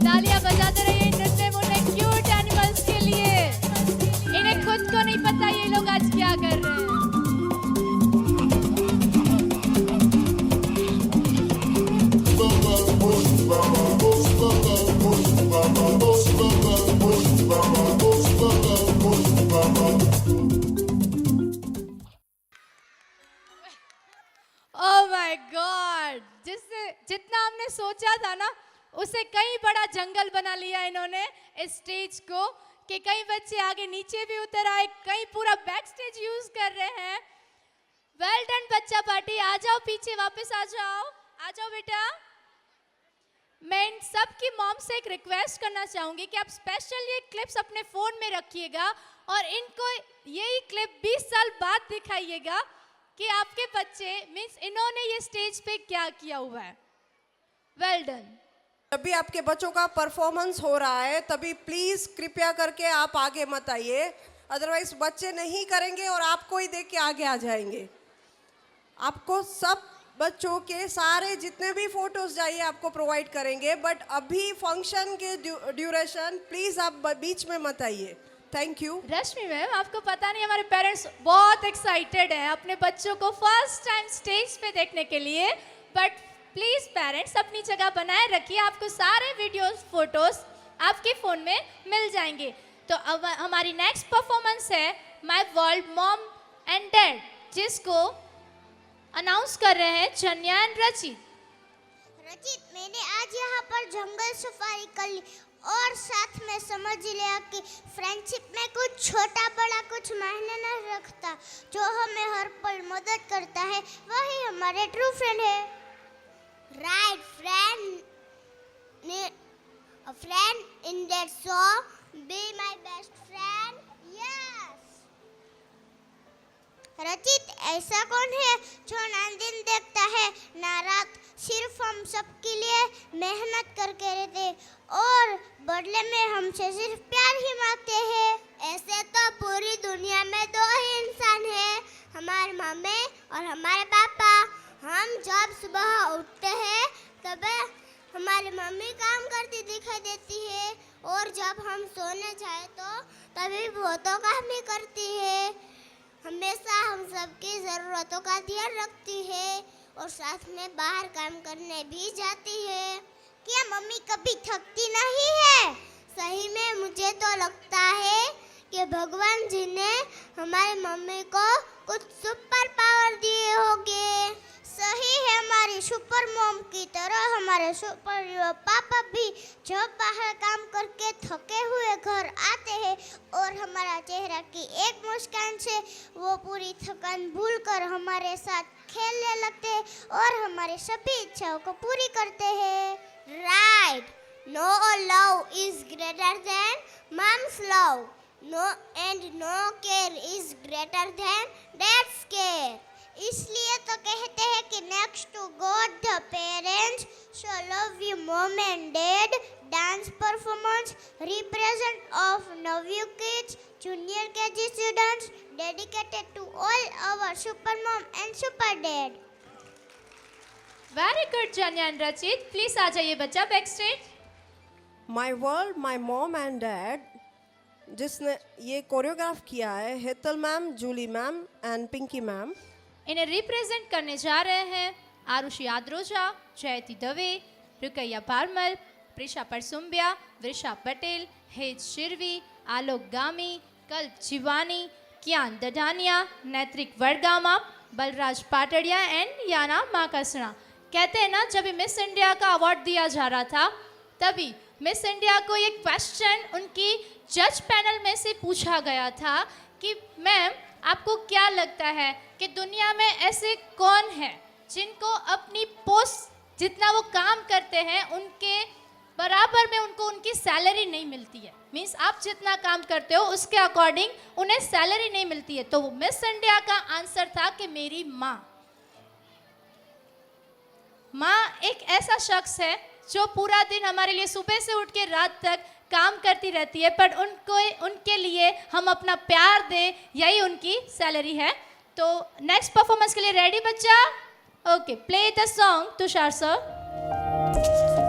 तालियां बजाते रहिए नन्हे मुन्ने क्यूट एनिमल्स के लिए। इन्हें खुद को नहीं पता ये लोग आज क्या कर रहे हैं। ओह माय गॉड, जितना हमने सोचा था ना उसे कहीं बड़ा जंगल बना लिया इन्होंने इस स्टेज को, कि कई बच्चे आगे नीचे भी उतर आए, कई पूरा बैक स्टेज यूज कर रहे हैं। वेल डन बच्चा पार्टी, आ जाओ पीछे, वापस आ जाओ बेटा। मैं इन सब की मॉम से एक रिक्वेस्ट करना चाहूंगी कि आप स्पेशल ये क्लिप्स अपने फोन में रखिएगा और इनको यही क्लिप 20 साल बाद दिखाइएगा कि आपके बच्चे मीन्स इन्होंने ये स्टेज पे क्या किया हुआ है। Well done. जब भी आपके बच्चों का परफॉर्मेंस हो रहा है तभी प्लीज कृपया करके आप आगे मत आइए, अदरवाइज बच्चे नहीं करेंगे और आपको ही देख के आगे आ जाएंगे। आपको सब बच्चों के सारे जितने भी फोटोज चाहिए आपको प्रोवाइड करेंगे, बट अभी फंक्शन के ड्यूरेशन प्लीज आप बीच में मत आइए। Thank you. रश्मि मैम, आपको पता नहीं हमारे पेरेंट्स बहुत एक्साइटेड हैं अपने बच्चों को फर्स्ट टाइम स्टेज पे देखने के लिए, बट प्लीज पेरेंट्स अपनी जगह बनाए रखिए, आपको सारे वीडियोस फोटोज आपके फ़ोन में मिल जाएंगे। तो अब हमारी नेक्स्ट परफॉर्मेंस है my world mom and dad, जिसको अनाउंस कर रहे हैं चन्या एंड रचित। मैंने आज यहाँ पर जंगल सफारी कर ली और साथ में समझ लिया कि फ्रेंडशिप में कुछ छोटा बड़ा कुछ मायने नहीं रखता, जो हमें हर पल मदद करता है वही हमारे ट्रू फ्रेंड है। Right friend, a friend in that song, be my best friend, yes। रचित, ऐसा कौन है जो ना दिन देखता है ना रात, सिर्फ हम सबके लिए मेहनत करके रहते और बदले में हमसे सिर्फ प्यार ही मांगते हैं। ऐसे तो पूरी दुनिया में दो ही इंसान हैं, हमारे मम्मी और हमारे पापा। हम जब सुबह उठते हैं तब हमारी मम्मी काम करती दिखाई देती है और जब हम सोने जाए तो तभी वो तो काम ही करती है। हमेशा हम सबकी ज़रूरतों का ध्यान रखती है और साथ में बाहर काम करने भी जाती है। क्या मम्मी कभी थकती नहीं है? सही में मुझे तो लगता है कि भगवान जी ने हमारी मम्मी को कुछ सुपर पावर दिए होंगे। सही है, हमारी सुपर मॉम की तरह हमारे सुपर पापा भी जब बाहर काम करके थके हुए घर आते हैं और हमारा चेहरा की एक मुस्कान से वो पूरी थकान भूलकर हमारे साथ खेलने लगते हैं और हमारी सभी इच्छाओं को पूरी करते हैं। Right, no love is greater than mom's love, no and no care is greater than dad's care. इसलिए तो कहते हैं कि next to god the parents, so love you mom and dad. Dance performance represent of Navyug kids junior KG students dedicated to all our super mom and super dad. Very good Janiya and Rachit, please आ जाइए बच्चा back stage. My world, my mom and dad, जिसने ये choreograph किया है, Hetal ma'am, Julie ma'am and Pinky ma'am. इन्हें represent करने जा रहे हैं आरुषि आद्रोजा, जयति दवे, रुकैया पारमल, प्रिशा परसुम्बिया, वृषा पटेल, हेज शिरवी, आलोक गामी, कल्प जीवानी, कियान दडानिया, नैत्रिक वडगामा, बलराज पाटड़िया एंड याना माकसना। कहते हैं ना, जब मिस इंडिया का अवार्ड दिया जा रहा था तभी मिस इंडिया को एक क्वेश्चन उनकी जज पैनल में से पूछा गया था कि मैम आपको क्या लगता है कि दुनिया में ऐसे कौन है जिनको अपनी पोस्ट जितना वो काम करते हैं उनके बराबर में उनको उनकी सैलरी नहीं मिलती है। मीन्स आप जितना काम करते हो उसके अकॉर्डिंग उन्हें सैलरी नहीं मिलती है। तो वो मिस इंडिया का आंसर था कि मेरी माँ। माँ एक ऐसा शख्स है जो पूरा दिन हमारे लिए सुबह से उठ के रात तक काम करती रहती है, पर उनके लिए हम अपना प्यार दें, यही उनकी सैलरी है। तो नेक्स्ट परफॉर्मेंस के लिए रेडी बच्चा? Okay, play the song Tushar sir.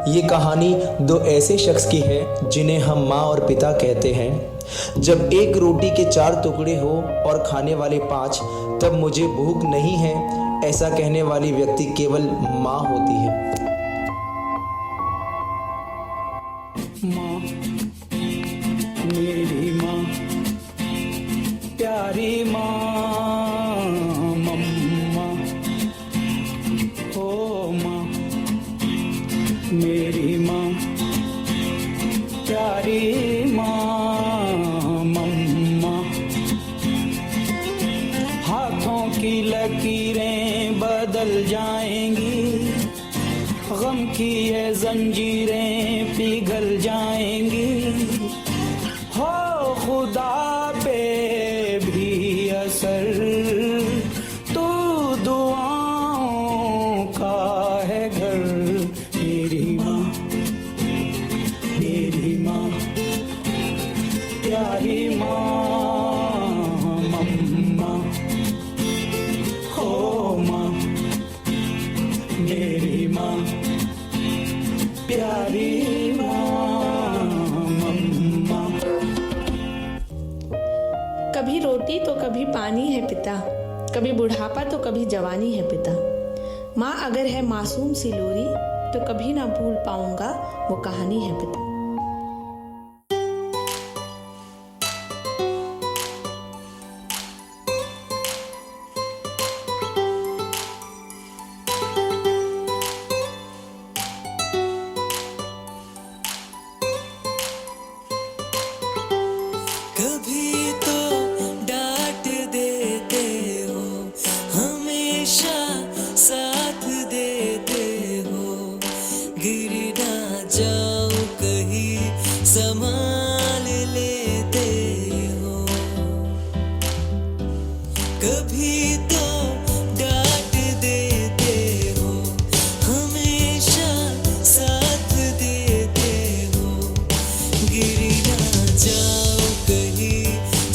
ये कहानी दो ऐसे शख्स की है जिन्हें हम माँ और पिता कहते हैं। जब एक रोटी के 4 टुकड़े हो और खाने वाले 5, तब मुझे भूख नहीं है, ऐसा कहने वाली व्यक्ति केवल माँ होती है। माँ, मेरी माँ, प्यारी माँ, मम्मा, ओ माँ, मेरी माँ, प्यारी माँ, मम्मा। हाथों की लकीरें बदल जाएंगी, गम की ये जंजीरें पिघल जाएंगी, हो खुदा पे भी असर तू दुआओं का है घर। मेरी माँ, मेरी माँ, प्यारी माँ, मम्मा, हो माँ, मेरी माँ, प्यारी माँ, मम्मा। कभी रोटी तो कभी पानी है पिता, कभी बुढ़ापा तो कभी जवानी है पिता। माँ अगर है मासूम सी लोरी, तो कभी ना भूल पाऊंगा वो कहानी है पिता। कभी तो डांट देते हो, हमेशा साथ देते हो, गिर ना जाऊं कहीं संभाल लेते हो। कभी तो डांट देते हो, हमेशा साथ देते हो, गिर ना जाऊं कहीं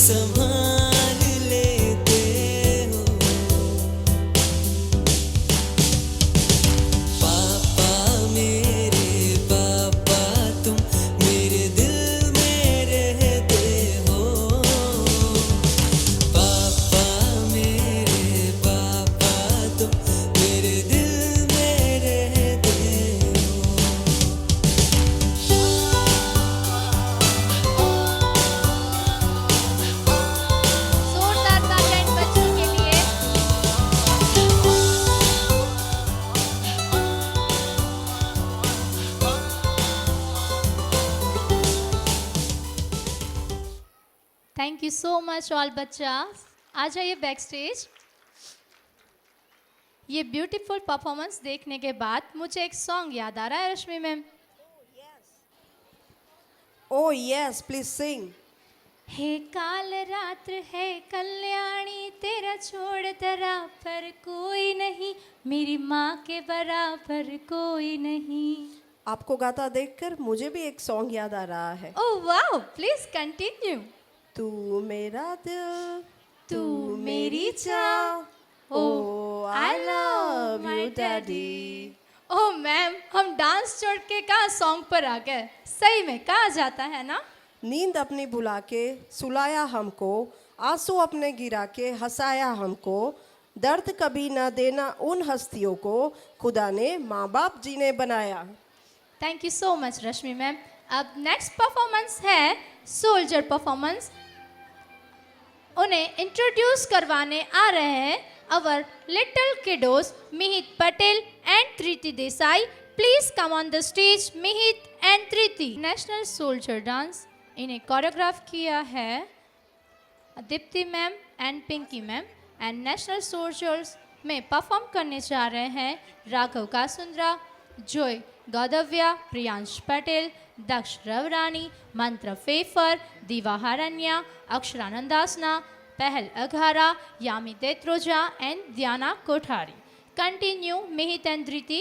संभाल लेते हो। पापा मेरे पापा, तुम मेरे दिल में रहते हो। पापा मेरे पापा, तुम मेरे दिल में रहते हो। जोरदार तालियां इन बच्चों के लिए। Thank you so much all बच्चा। आ जाइए बैक स्टेज। ये ब्यूटीफुल परफॉर्मेंस देखने के बाद मुझे एक सॉन्ग याद आ रहा है Rashmi ma'am. Oh yes, please sing. हे काल रात्र है कल्याणी, तेरा छोड़ तरा पर कोई नहीं, मेरी माँ के बराबर कोई नहीं। आपको गाता देखकर मुझे भी एक सॉन्ग याद आ रहा है। Oh wow, please continue. तू मेरा दिल, तू मेरी चाह, oh I love you daddy। Oh ma'am, हम डांस छोड़ के कहाँ सॉन्ग पर आ गए? सही में कहा जाता है ना, नींद अपनी बुला के सुलाया हमको, आंसू अपने गिरा के हंसाया हमको, दर्द कभी ना देना उन हस्तियों को, खुदा ने माँ बाप जी ने बनाया। Thank you so much Rashmi ma'am. अब नेक्स्ट परफॉर्मेंस है सोल्जर परफॉर्मेंस। उन्हें इंट्रोड्यूस करवाने आ रहे हैं our little kiddos Mihit Patel and Triti Desai. Please come on the stage Mihit and Triti. National soldier dance इन्हें कोरियोग्राफ किया है Deepti ma'am and Pinky ma'am. And national soldiers में परफॉर्म करने जा रहे हैं राघव कासुंद्रा, जोय गौदव्या, प्रियांश पटेल, दक्ष रवरानी, मंत्र फेफर, दीवा हरण्या, अक्षरानंदासना, Pahal Aghara, Yami Detroja and Diyana Kothari. Continue Mihit and Dhriti.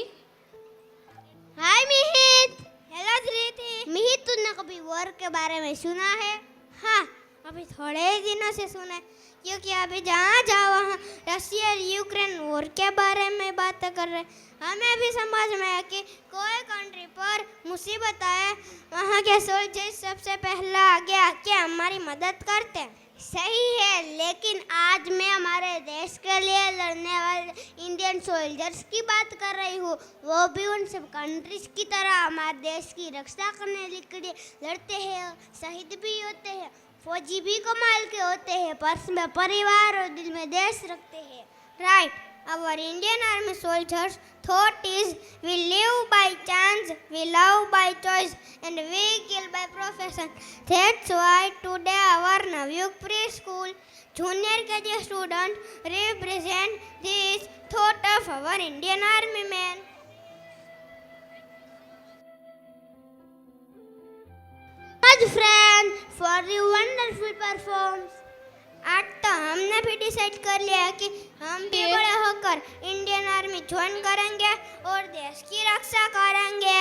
Hi Mihit. Hello Dhriti. Mihit, तूने कभी वॉर के बारे में सुना है? हाँ, अभी थोड़े ही दिनों से सुना है, क्योंकि अभी जहाँ जाओ वहाँ रशिया और यूक्रेन वॉर के बारे में बात कर रहे। हमें भी समझ में है कि कोई कंट्री पर मुसीबत आए, वहाँ के सोल्जर्स सबसे पहला आगे आके हमारी मदद करते हैं। सही है, लेकिन आज मैं हमारे देश के लिए लड़ने वाले इंडियन सोल्जर्स की बात कर रही हूँ। वो भी उन सब कंट्रीज की तरह हमारे देश की रक्षा करने के लिए लड़ते हैं, शहीद भी होते हैं, फौजी भी कमाल के होते हैं, पर्स में परिवार और दिल में देश रखते हैं। Right, our Indian Army soldiers thought is we live by chance, we love by choice, and we kill by profession. That's why today our Navyuk Preschool Junior KG student represent this thought of our Indian Army men. Friends, for the wonderful performance. आज तो हमने भी decide कर लिया है कि हम भी बड़े होकर इंडियन आर्मी ज्वाइन करेंगे और देश की रक्षा करेंगे।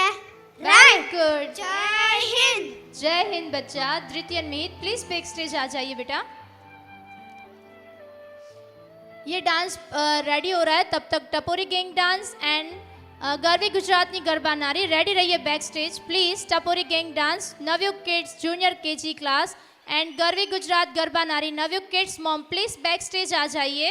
Right, good. जय हिंद। जय हिंद बच्चा। धृति and Mihit please back stage आ जाइए बेटा। ये डांस रेडी हो रहा है, तब तक टपोरी गैंग डांस एंड गर्वी गुजरातनी गरबा नारी रेडी रहिए बैक स्टेज प्लीज। टपोरी gang dance Navyug kids junior KG class and गर्वी गुजरात गरबा नारी Navyug kids mom please back stage आ जाइए।